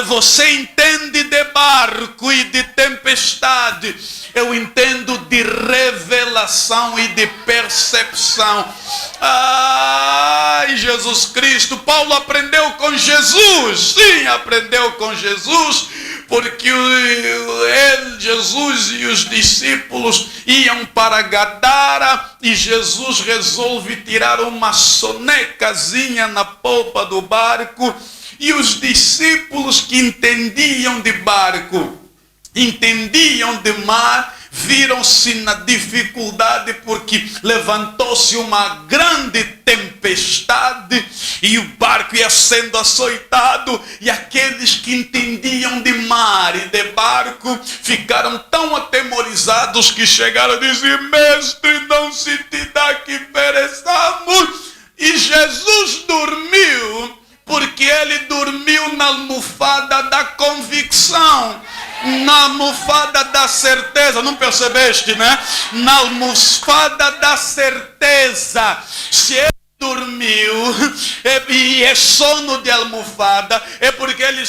Você entende de barco e de tempestade, eu entendo de revelação e de percepção. Ai, Jesus Cristo! Paulo aprendeu com Jesus. Sim, aprendeu com Jesus, porque Jesus e os discípulos iam para Gadara e Jesus resolve tirar uma sonecazinha na polpa do barco, e os discípulos que entendiam de barco, entendiam de mar, viram-se na dificuldade, porque levantou-se uma grande tempestade e o barco ia sendo açoitado, e aqueles que entendiam de mar e de barco ficaram tão atemorizados que chegaram a dizer: mestre, não se te dá que pereçamos. E Jesus dormiu, porque ele dormiu na almofada da convicção, na almofada da certeza. Não percebeste, né? Na almofada da certeza. Se ele dormiu e é sono de almofada, é porque ele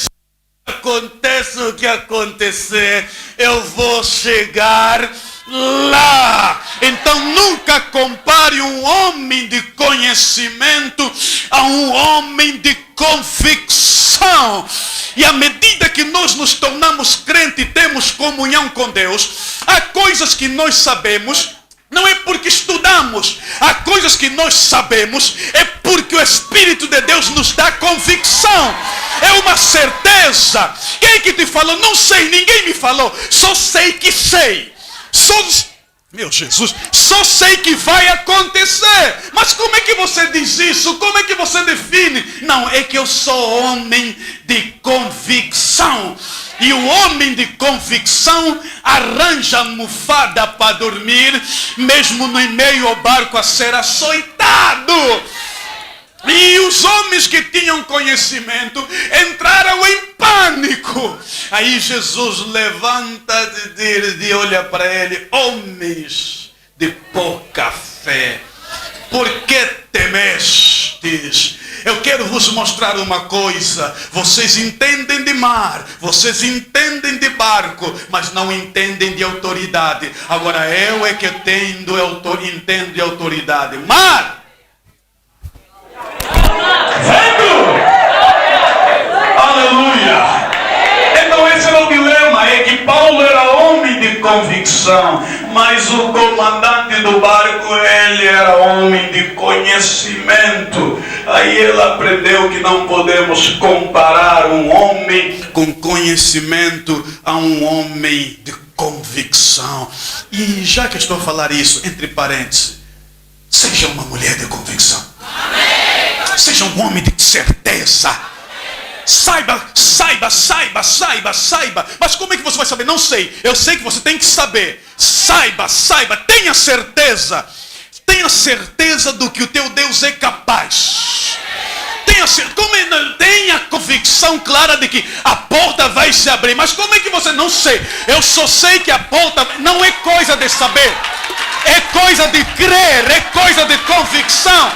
aconteça o que acontecer, eu vou chegar lá. Então nunca compare um homem de conhecimento a um homem de convicção. E à medida que nós nos tornamos crentes e temos comunhão com Deus, há coisas que nós sabemos, não é porque estudamos. Há coisas que nós sabemos, é porque o Espírito de Deus nos dá convicção. É uma certeza. Quem que te falou? Não sei, ninguém me falou. Só sei que sei. Meu Jesus, só sei que vai acontecer. Mas como é que você diz isso? Como é que você define? Não, é que eu sou homem de convicção. E o homem de convicção arranja almofada para dormir, mesmo no meio ao barco a ser açoitado. E os homens que tinham conhecimento entraram em pânico. Aí Jesus levanta e olha para ele: homens de pouca fé, por que temestes? Eu quero vos mostrar uma coisa. Vocês entendem de mar, vocês entendem de barco, mas não entendem de autoridade. Agora eu é que entendo de autoridade. Mar! Vendo? Aleluia! Então esse era o dilema, é que Paulo era homem de convicção, mas o comandante do barco, ele era homem de conhecimento. Aí ele aprendeu que não podemos comparar um homem com conhecimento a um homem de convicção. E já que estou a falar isso, entre parênteses, seja uma mulher de convicção. Amém. Seja um homem de certeza. Saiba. Mas como é que você vai saber? Não sei. Eu sei que você tem que saber. Saiba, tenha certeza. Tenha certeza do que o teu Deus é capaz. Tenha convicção clara de que a porta vai se abrir. Mas como é que você não sei? Eu só sei que a porta não é coisa de saber. É coisa de crer, é coisa de convicção.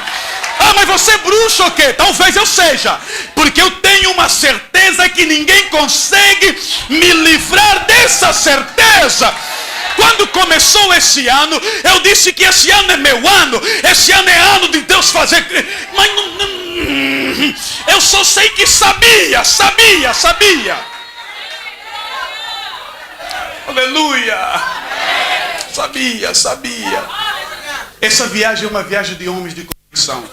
Ah, mas você é bruxo ou quê? Talvez eu seja. Porque eu tenho uma certeza que ninguém consegue me livrar dessa certeza. Quando começou esse ano, eu disse que esse ano é meu ano. Esse ano é ano de Deus fazer. Mas eu só sei que sabia. Aleluia. Sabia. Essa viagem é uma viagem de homens de convicção.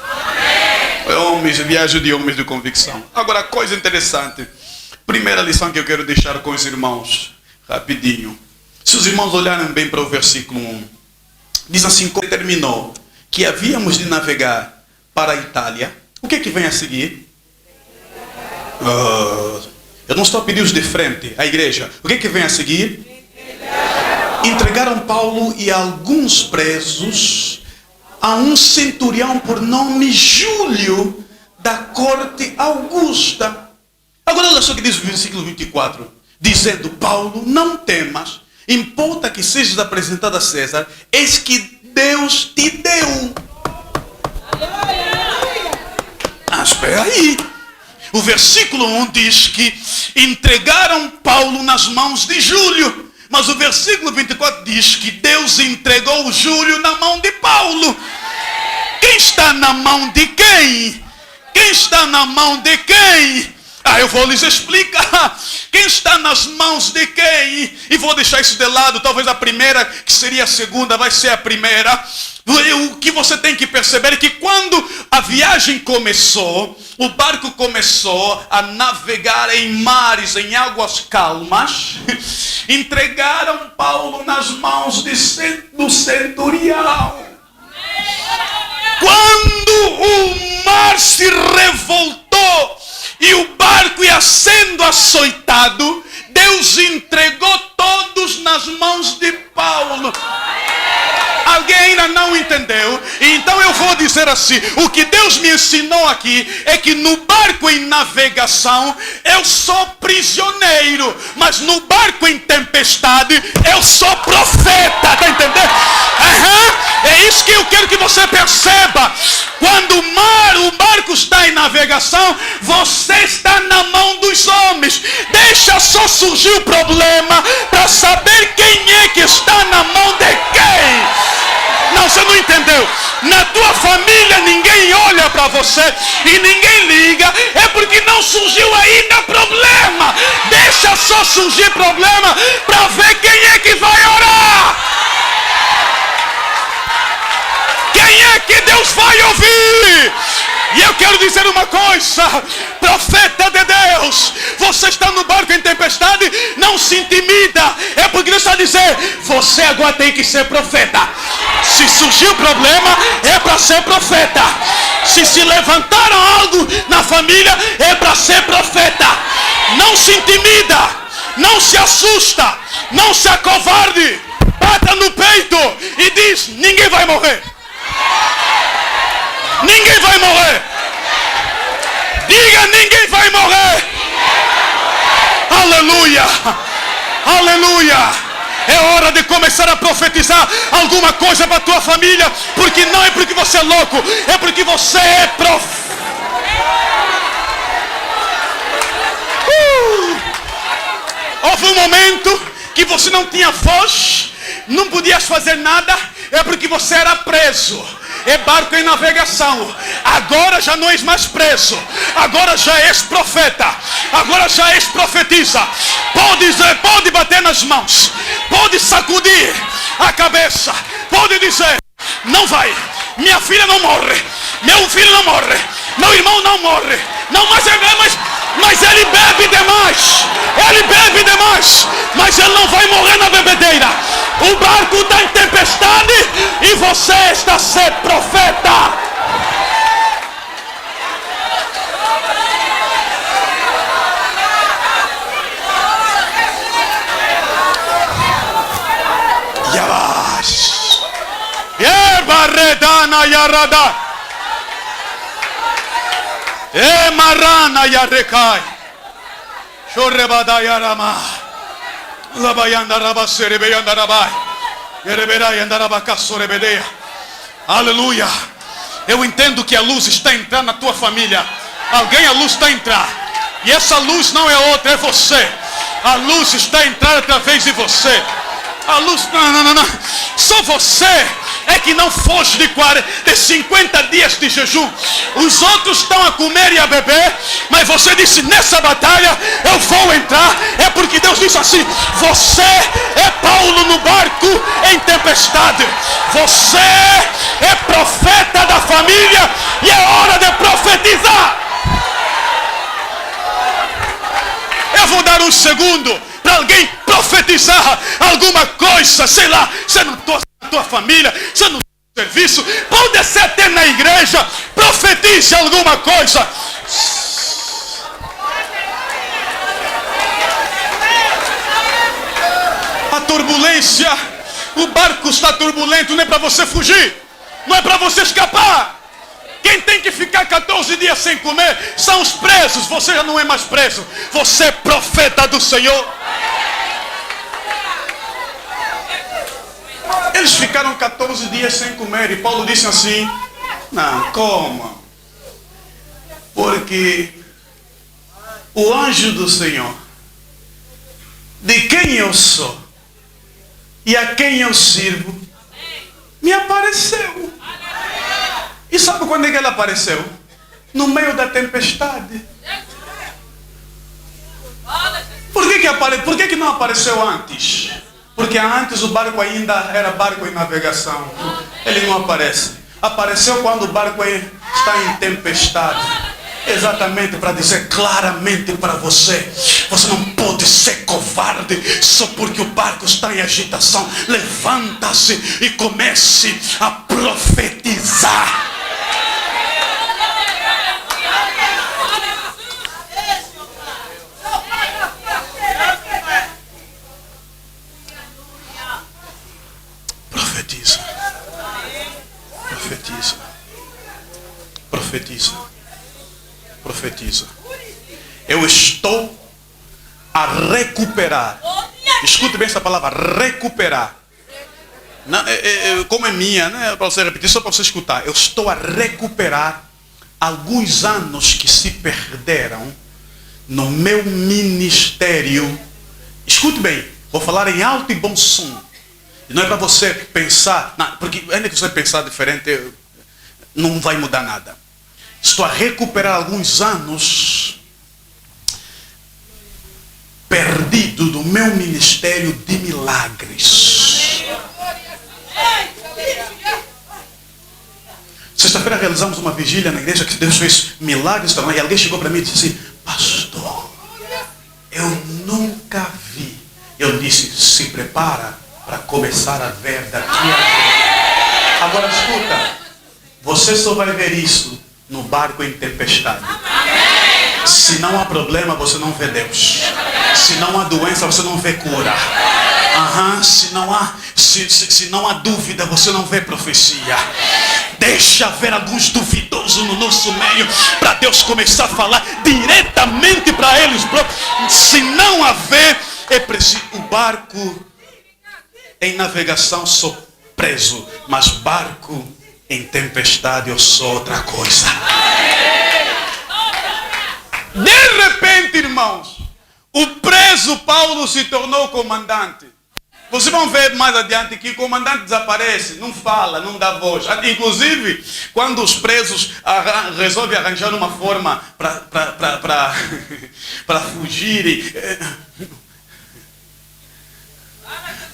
Viagem de homens de convicção. Agora, coisa interessante. Primeira lição que eu quero deixar com os irmãos. Rapidinho. Se os irmãos olharem bem para o versículo 1. Diz assim, quando terminou que havíamos de navegar para a Itália. O que é que vem a seguir? Eu não estou a pedir os de frente, a igreja. O que é que vem a seguir? Entregaram Paulo e alguns presos a um centurião por nome Júlio, da corte Augusta. Agora olha só o que diz o versículo 24. Dizendo, Paulo, não temas, importa que sejas apresentado a César, eis que Deus te deu. Espera aí. O versículo 1 diz que entregaram Paulo nas mãos de Júlio. Mas o versículo 24 diz que Deus entregou Júlio na mão de Paulo. Quem está na mão de quem? Quem está na mão de quem? Eu vou lhes explicar. Quem está nas mãos de quem? E vou deixar isso de lado. Talvez a primeira, que seria a segunda, vai ser a primeira. O que você tem que perceber é que quando a viagem começou, o barco começou a navegar em mares, em águas calmas, entregaram Paulo nas mãos do centurião. Quando o mar se revoltou e o barco ia sendo açoitado, Deus entregou todos nas mãos de Paulo. Alguém ainda não entendeu? Então eu vou dizer assim, o que Deus me ensinou aqui é que no barco em navegação eu sou prisioneiro, mas no barco em tempestade eu sou profeta, tá entendendo? É isso que eu quero que você perceba. Quando o barco está em navegação, você está na mão dos homens. Deixa só surgir o problema para saber quem é que está na mão de quem. Não, você não entendeu. Na tua família ninguém olha para você e ninguém liga. É porque não surgiu ainda problema. Deixa só surgir problema para ver quem é que vai orar. Quem é que Deus vai ouvir? E eu quero dizer uma coisa, profeta de Deus, você está no barco em tempestade, não se intimida. É porque Deus está dizendo, você agora tem que ser profeta. Se surgiu problema, é para ser profeta. Se levantaram algo na família, é para ser profeta. Não se intimida, não se assusta, não se acovarde. Bata no peito e diz, ninguém vai morrer. Ninguém vai morrer. Diga, ninguém vai morrer. Aleluia. Aleluia. É hora de começar a profetizar alguma coisa para a tua família. Porque não é porque você é louco. É porque você é profeta. Houve um momento que você não tinha voz, não podias fazer nada. É porque você era preso. É barco em navegação. Agora já não és mais preso. Agora já és profeta. Agora já és profetisa. Pode bater nas mãos. Pode sacudir a cabeça. Pode dizer, não vai. Minha filha não morre. Meu filho não morre. Meu irmão não morre. Não, mas ele bebe demais. Ele bebe demais. Mas ele não vai morrer na bebedeira. O barco está em tempestade e você está a ser profeta. Yabás. Arredana yarada. Marana yarekai. Shorebada yarama. Labayanda rabasere yanda rabai. Yerebera yanda rabakassorebedeia. Aleluia. Eu entendo que a luz está entrando na tua família. A luz está a entrar. E essa luz não é outra, é você. A luz está a entrar através de você. A luz, não. Só você é que não foge de 50 dias de jejum. Os outros estão a comer e a beber. Mas você disse, nessa batalha eu vou entrar. É porque Deus disse assim, você é Paulo no barco em tempestade. Você é profeta da família. E é hora de profetizar. Eu vou dar um segundo para alguém profetizar alguma coisa, sei lá, você na tua família, você no serviço, pode ser até na igreja, profetize alguma coisa. A turbulência, o barco está turbulento, não é para você fugir, não é para você escapar. Quem tem que ficar 14 dias sem comer são os presos. Você já não é mais preso. Você é profeta do Senhor. Eles ficaram 14 dias sem comer. E Paulo disse assim, não, comam. Porque o anjo do Senhor, de quem eu sou e a quem eu sirvo, me apareceu. E sabe quando é que ele apareceu? No meio da tempestade. Por que não apareceu antes? Porque antes o barco ainda era barco em navegação. Ele não aparece. Apareceu quando o barco está em tempestade. Exatamente para dizer claramente para você. Você não pode ser covarde só porque o barco está em agitação. Levanta-se e comece a profetizar. Profetiza. Profetiza. Profetiza. Profetiza. Eu estou a recuperar. Escute bem essa palavra, recuperar. Não, como é minha, não é para você repetir, só para você escutar. Eu estou a recuperar alguns anos que se perderam no meu ministério. Escute bem, vou falar em alto e bom som. Não é para você pensar, porque ainda que você pensar diferente, não vai mudar nada. Estou a recuperar alguns anos perdidos do meu ministério de milagres. Sexta-feira realizamos uma vigília na igreja que Deus fez milagres também. E alguém chegou para mim e disse assim, pastor, eu nunca vi. Eu disse, se prepara para começar a ver daqui a pouco. Agora escuta, você só vai ver isso no barco em tempestade. Se não há problema, você não vê Deus. Se não há doença, você não vê cura. Se não há dúvida, você não vê profecia. Deixa haver alguns duvidosos no nosso meio, para Deus começar a falar diretamente para eles. Se não haver, é preciso. O barco em navegação sou preso, mas barco em tempestade eu sou outra coisa. De repente, irmãos, o preso Paulo se tornou comandante. Vocês vão ver mais adiante que o comandante desaparece, não fala, não dá voz. Inclusive, quando os presos resolvem arranjar uma forma para fugirem,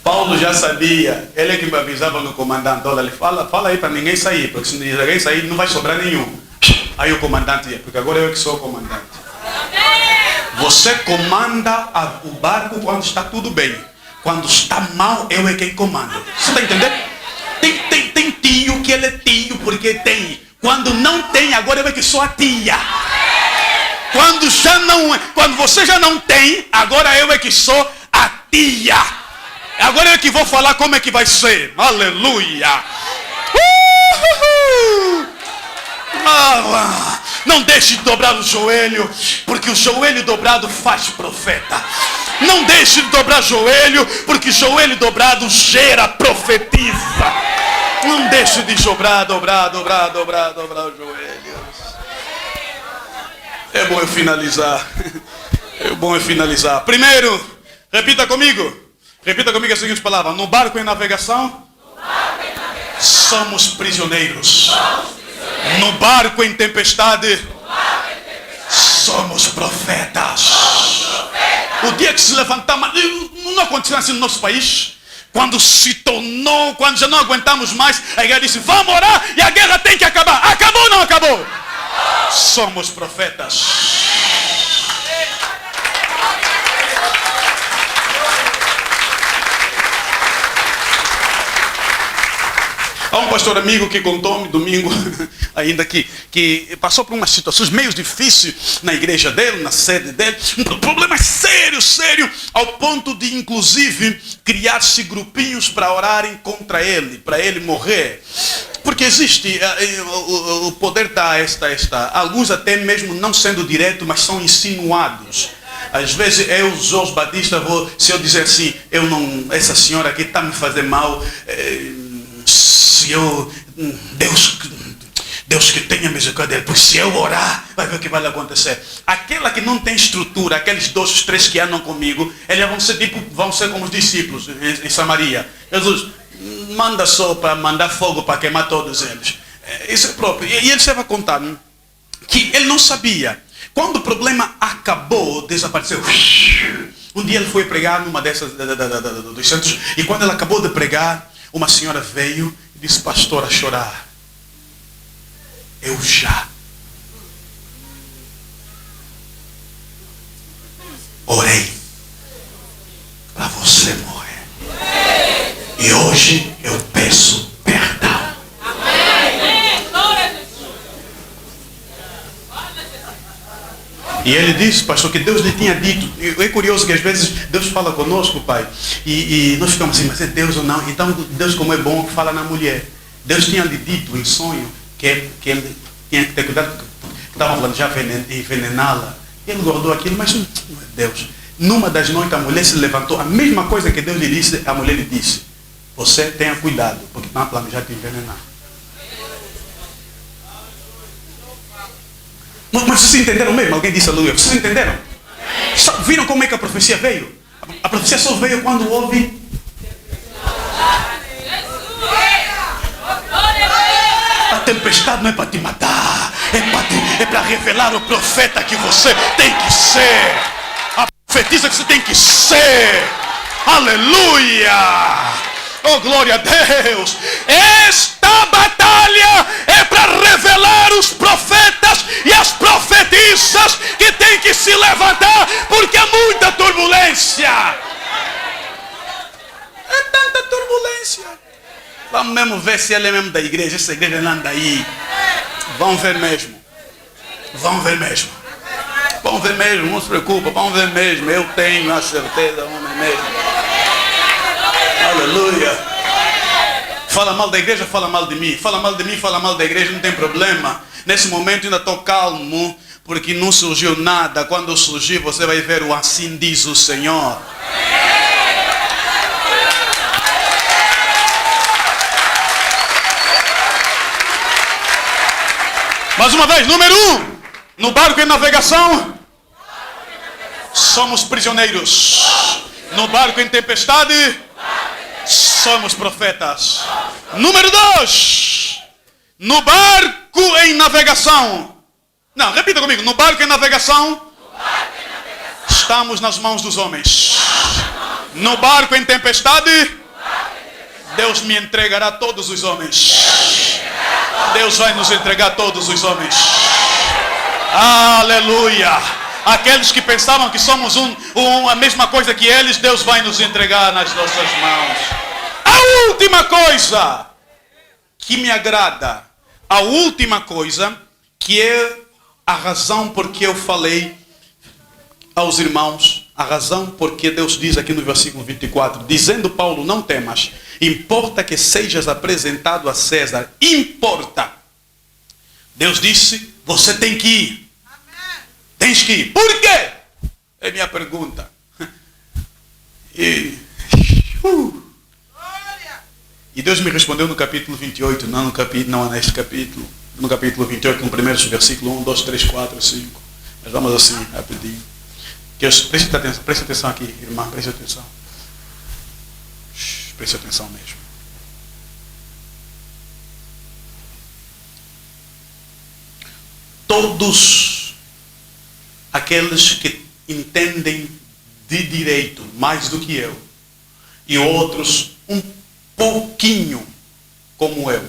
Paulo já sabia, ele é que me avisava no comandante, olha, ele fala aí para ninguém sair, porque se ninguém sair não vai sobrar nenhum. Aí o comandante ia, porque agora eu que sou o comandante. Você comanda o barco quando está tudo bem. Quando está mal, eu é quem comanda. Você está entendendo? Tem tio que ele é tio porque tem. Quando não tem, agora eu é que sou a tia. Quando você já não tem, agora eu é que sou a tia. Agora eu é que vou falar como é que vai ser. Aleluia. Não deixe de dobrar o joelho, porque o joelho dobrado faz profeta. Não deixe de dobrar joelho, porque joelho dobrado gera profetiza. Não deixe de dobrar os joelhos. É bom eu finalizar. É bom eu finalizar. Primeiro, repita comigo as seguintes palavras. No barco em navegação, somos prisioneiros. No barco em tempestade, somos profetas. O dia que se levantar, não aconteceu assim no nosso país. Quando já não aguentamos mais, a igreja disse, vamos orar e a guerra tem que acabar. Acabou ou não acabou? Somos profetas. Há um pastor amigo que contou-me domingo, ainda que passou por umas situações meio difíceis na igreja dele, na sede dele. Um problema sério, ao ponto de, inclusive, criar-se grupinhos para orarem contra ele, para ele morrer. Porque existe, o poder dá alguns até mesmo não sendo direto, mas são insinuados. Às vezes eu, Jorge Batista, se eu dizer assim, essa senhora aqui está me fazendo mal, Deus que tenha misericórdia dele, porque se eu orar, vai ver o que vai acontecer. Aquela que não tem estrutura, aqueles 2 ou 3 que andam comigo, eles vão ser como os discípulos em Samaria. Jesus manda só para mandar fogo para queimar todos eles. Isso é próprio. E ele estava contando que ele não sabia. Quando o problema acabou, desapareceu. Um dia ele foi pregar numa dessas dos centros, e quando ele acabou de pregar, uma senhora veio e disse, pastor, a chorar. Eu já orei para você morrer. E hoje eu peço perdão. E ele disse, pastor, que Deus lhe tinha dito. É curioso que às vezes Deus fala conosco, pai, e nós ficamos assim, mas é Deus ou não? Então Deus, como é bom, fala na mulher. Deus tinha lhe dito em sonho que ele tinha que ter cuidado, porque estavam falando já envenená-la. Ele guardou aquilo, mas não é Deus. Numa das noites a mulher se levantou, a mesma coisa que Deus lhe disse, a mulher lhe disse, você tenha cuidado, porque estão planejando te envenenar. Mas vocês entenderam mesmo? Alguém disse aleluia. Vocês entenderam? Viram como é que a profecia veio? A profecia só veio quando houve. A tempestade não é para te matar. É para revelar o profeta que você tem que ser. A profetisa que você tem que ser. Aleluia! Oh, glória a Deus! Esta batalha é para revelar os profetas e as profetisas que têm que se levantar, porque há muita turbulência. É tanta turbulência. Vamos mesmo ver se ele é mesmo da igreja. Essa igreja não anda aí. Vão ver mesmo. Vão ver mesmo. Vão ver mesmo, não se preocupa. Vão ver mesmo. Eu tenho a certeza, vão ver mesmo. Aleluia. Fala mal da igreja, fala mal de mim. Fala mal de mim, fala mal da igreja, não tem problema. Nesse momento ainda estou calmo, porque não surgiu nada. Quando surgir, você vai ver o assim diz o Senhor. Mais uma vez, número 1. No barco em navegação, somos prisioneiros. No barco em tempestade, somos profetas. Número 2. No barco em navegação. Não, repita comigo. No barco em navegação, estamos nas mãos dos homens. No barco em tempestade, Deus me entregará todos os homens. Deus vai nos entregar todos os homens. Aleluia. Aqueles que pensavam que somos a mesma coisa que eles, Deus vai nos entregar nas nossas mãos. A última coisa que me agrada, a última coisa que é a razão por que eu falei aos irmãos, a razão por que Deus diz aqui no versículo 24, dizendo Paulo, não temas, importa que sejas apresentado a César, importa. Deus disse, você tem que ir. Tens que ir. Por quê? É minha pergunta. E Deus me respondeu no capítulo 28, não neste capítulo. No capítulo 28, no primeiro versículo 1, 2, 3, 4, 5. Mas vamos assim, rapidinho. Preste atenção aqui, irmã, preste atenção. Preste atenção mesmo. Todos aqueles que entendem de direito mais do que eu, e outros um pouquinho como eu,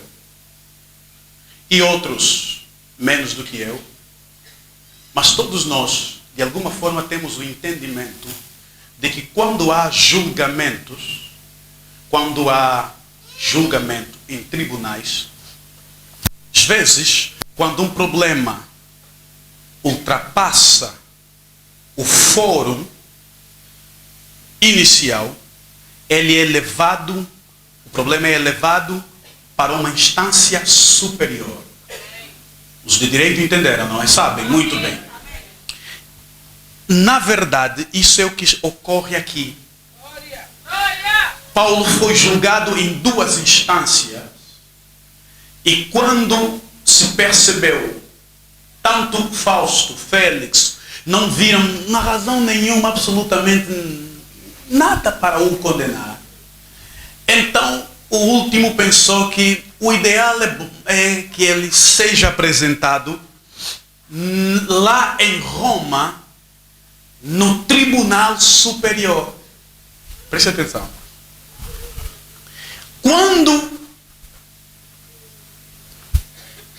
e outros menos do que eu, mas todos nós, de alguma forma, temos o entendimento de que quando há julgamento em tribunais, às vezes, quando um problema ultrapassa o fórum inicial, o problema é elevado para uma instância superior. Os de direito entenderam, não é? Sabem muito bem. Na verdade, isso é o que ocorre aqui. Paulo foi julgado em 2 instâncias. E quando se percebeu, tanto Fausto, Félix, não viram na razão nenhuma, absolutamente nada para o condenar. Então, o último pensou que o ideal é que ele seja apresentado lá em Roma, no Tribunal Superior. Preste atenção. Quando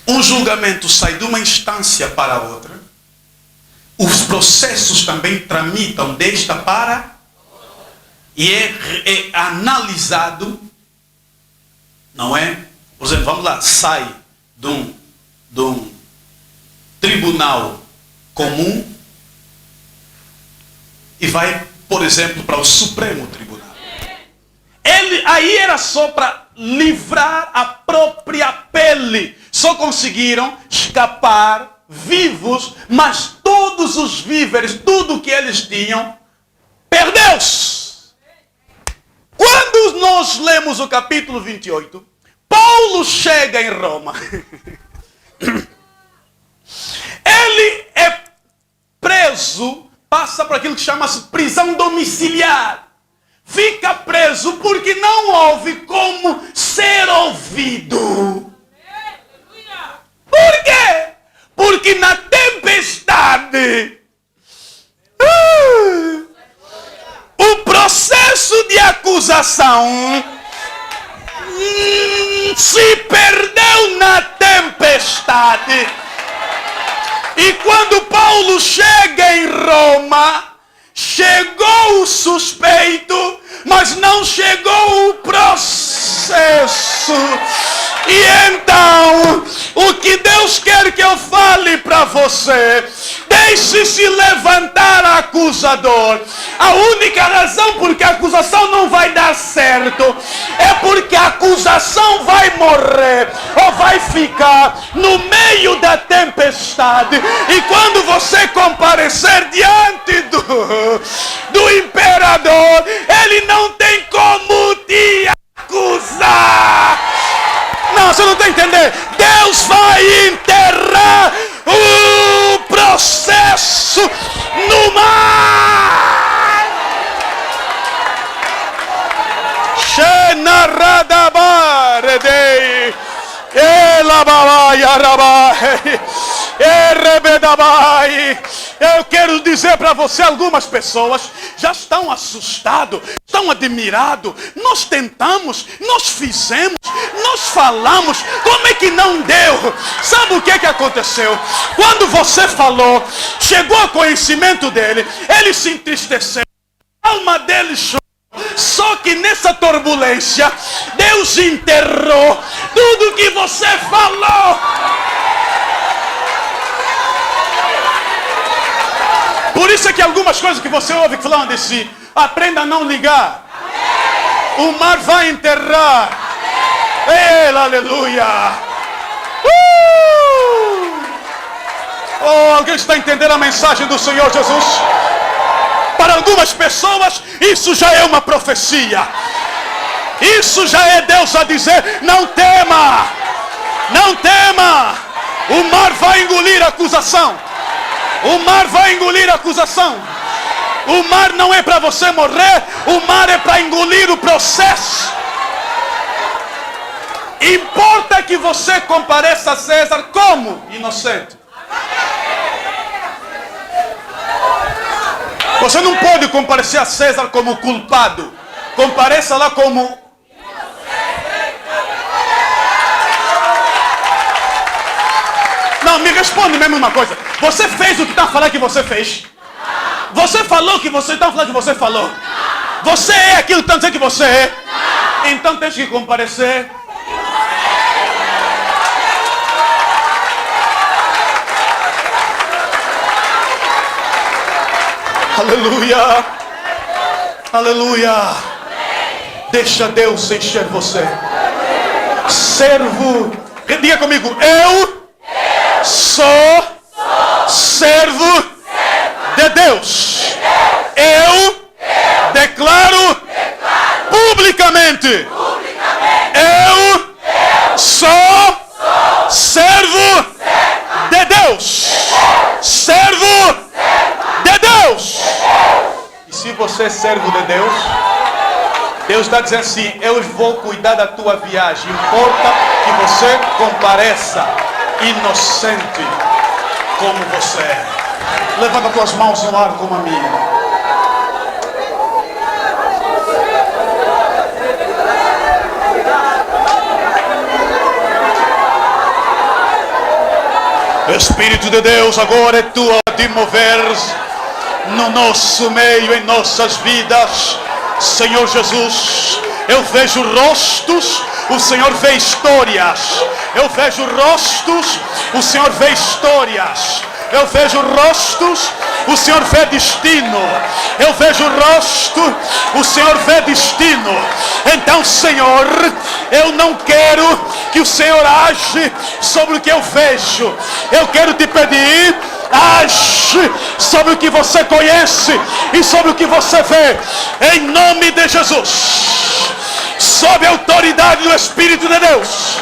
um julgamento sai de uma instância para outra, os processos também tramitam desta para e é analisado, não é? Por exemplo, vamos lá, sai de um tribunal comum e vai, por exemplo, para o Supremo Tribunal. Aí era só para livrar a própria pele. Só conseguiram escapar vivos, mas todos os víveres, tudo que eles tinham, perdeu-se. Quando nós lemos o capítulo 28, Paulo chega em Roma. Ele é preso, passa por aquilo que chama-se prisão domiciliar. Fica preso porque não houve como ser ouvido. Por quê? Porque na tempestade, o processo de acusação se perdeu na tempestade. E quando Paulo chega em Roma, chegou o suspeito, mas não chegou o processo. E então, o que Deus quer que eu fale para você, deixe-se levantar acusador. A única razão porque a acusação não vai dar certo é porque a acusação vai morrer ou vai ficar no meio da tempestade. E quando você comparecer diante do imperador, ele não tem como te acusar. Não, você não está entendendo. Deus vai enterrar o processo no mar. Xenaradabaredei. Elababai. Eu quero dizer para você, algumas pessoas já estão assustadas, estão admiradas. Nós tentamos, nós fizemos, nós falamos, como é que não deu? Sabe o que aconteceu? Quando você falou, chegou ao conhecimento dele, ele se entristeceu, a alma dele chorou. Só que nessa turbulência, Deus enterrou tudo que você falou. Por isso é que algumas coisas que você ouve falando de si, aprenda a não ligar. O mar vai enterrar. Aleluia. Alguém está entendendo a mensagem do Senhor Jesus? Para algumas pessoas, isso já é uma profecia. Isso já é Deus a dizer: não tema, não tema. O mar vai engolir a acusação. O mar vai engolir a acusação. O mar não é para você morrer, o mar é para engolir o processo. Importa que você compareça a César como inocente. Você não pode comparecer a César como culpado. Compareça lá como... Não, me responde mesmo uma coisa. Você fez o que está falando que você fez? Você falou o que você está falando que você falou? Você é aquilo que está dizendo que você é? Então tem que comparecer. Aleluia. Aleluia. Deixa Deus encher você. Servo. Diga comigo. Eu sou servo de Deus. Eu declaro publicamente. Eu sou servo de Deus. Servo de Deus. E se você é servo de Deus, Deus está dizendo assim: eu vou cuidar da tua viagem. Importa que você compareça inocente como você é. Levanta tuas mãos no ar como a minha. Espírito de Deus, agora é tua de moveres no nosso meio, em nossas vidas. Senhor Jesus, eu vejo rostos, o Senhor vê histórias. Eu vejo rostos, o Senhor vê histórias. Eu vejo rostos, o Senhor vê destino. Eu vejo rosto, o Senhor vê destino. Então, Senhor, eu não quero que o Senhor age sobre o que eu vejo. Eu quero te pedir: age sobre o que você conhece e sobre o que você vê. Em nome de Jesus, sob a autoridade do Espírito de Deus,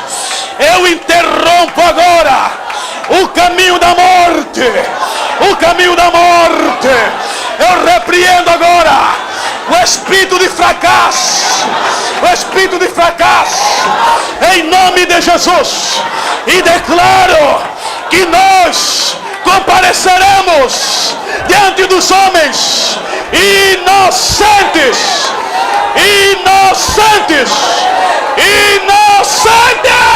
eu interrompo agora o caminho da morte. O caminho da morte. Eu repreendo agora o espírito de fracasso. O espírito de fracasso. Em nome de Jesus. E declaro que nós compareceremos diante dos homens inocentes. Inocentes. Inocentes.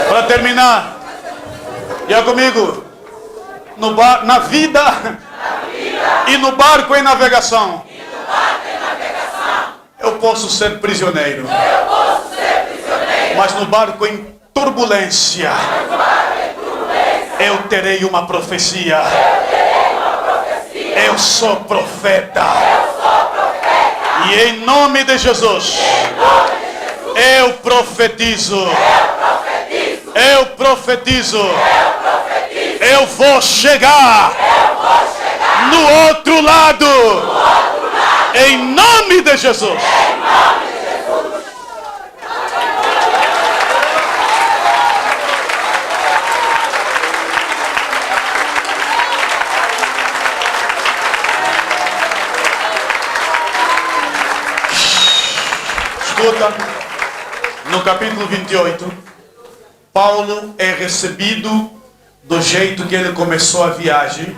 Para terminar, diga comigo: no bar, na vida e no barco em navegação, eu posso ser prisioneiro, mas no barco em turbulência, eu terei uma profecia. Eu sou profeta. E em nome de Jesus, eu profetizo. Eu profetizo. Eu vou chegar no outro lado. Em nome de Jesus. Escuta, no capítulo 28, Paulo é recebido do jeito que ele começou a viagem,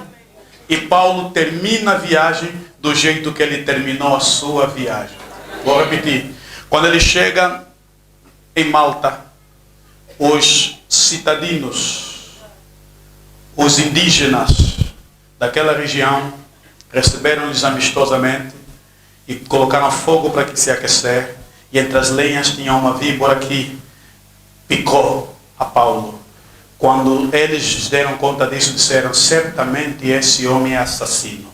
e Paulo termina a viagem do jeito que ele terminou a sua viagem. Vou repetir. Quando ele chega em Malta, os cidadãos, os indígenas daquela região receberam-lhes amistosamente e colocaram fogo para que se aquecer. E entre as lenhas tinha uma víbora que picou a Paulo. Quando eles deram conta disso, disseram: certamente esse homem é assassino.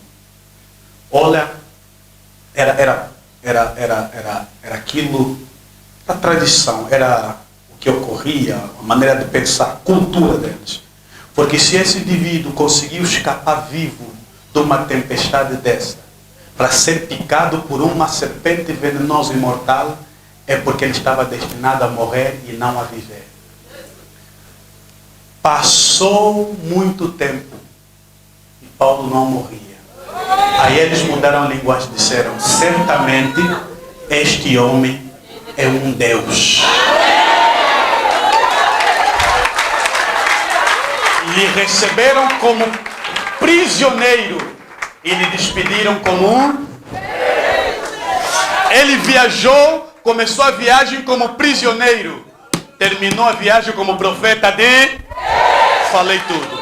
Olha, era aquilo, a tradição, era o que ocorria, a maneira de pensar, a cultura deles. Porque se esse indivíduo conseguiu escapar vivo de uma tempestade dessa, para ser picado por uma serpente venenosa e mortal, é porque ele estava destinado a morrer e não a viver. Passou muito tempo e Paulo não morria. Aí eles mudaram a linguagem e disseram: certamente este homem é um Deus. Lhe receberam como prisioneiro e lhe despediram como um. Ele viajou, começou a viagem como prisioneiro, terminou a viagem como profeta de... Falei tudo.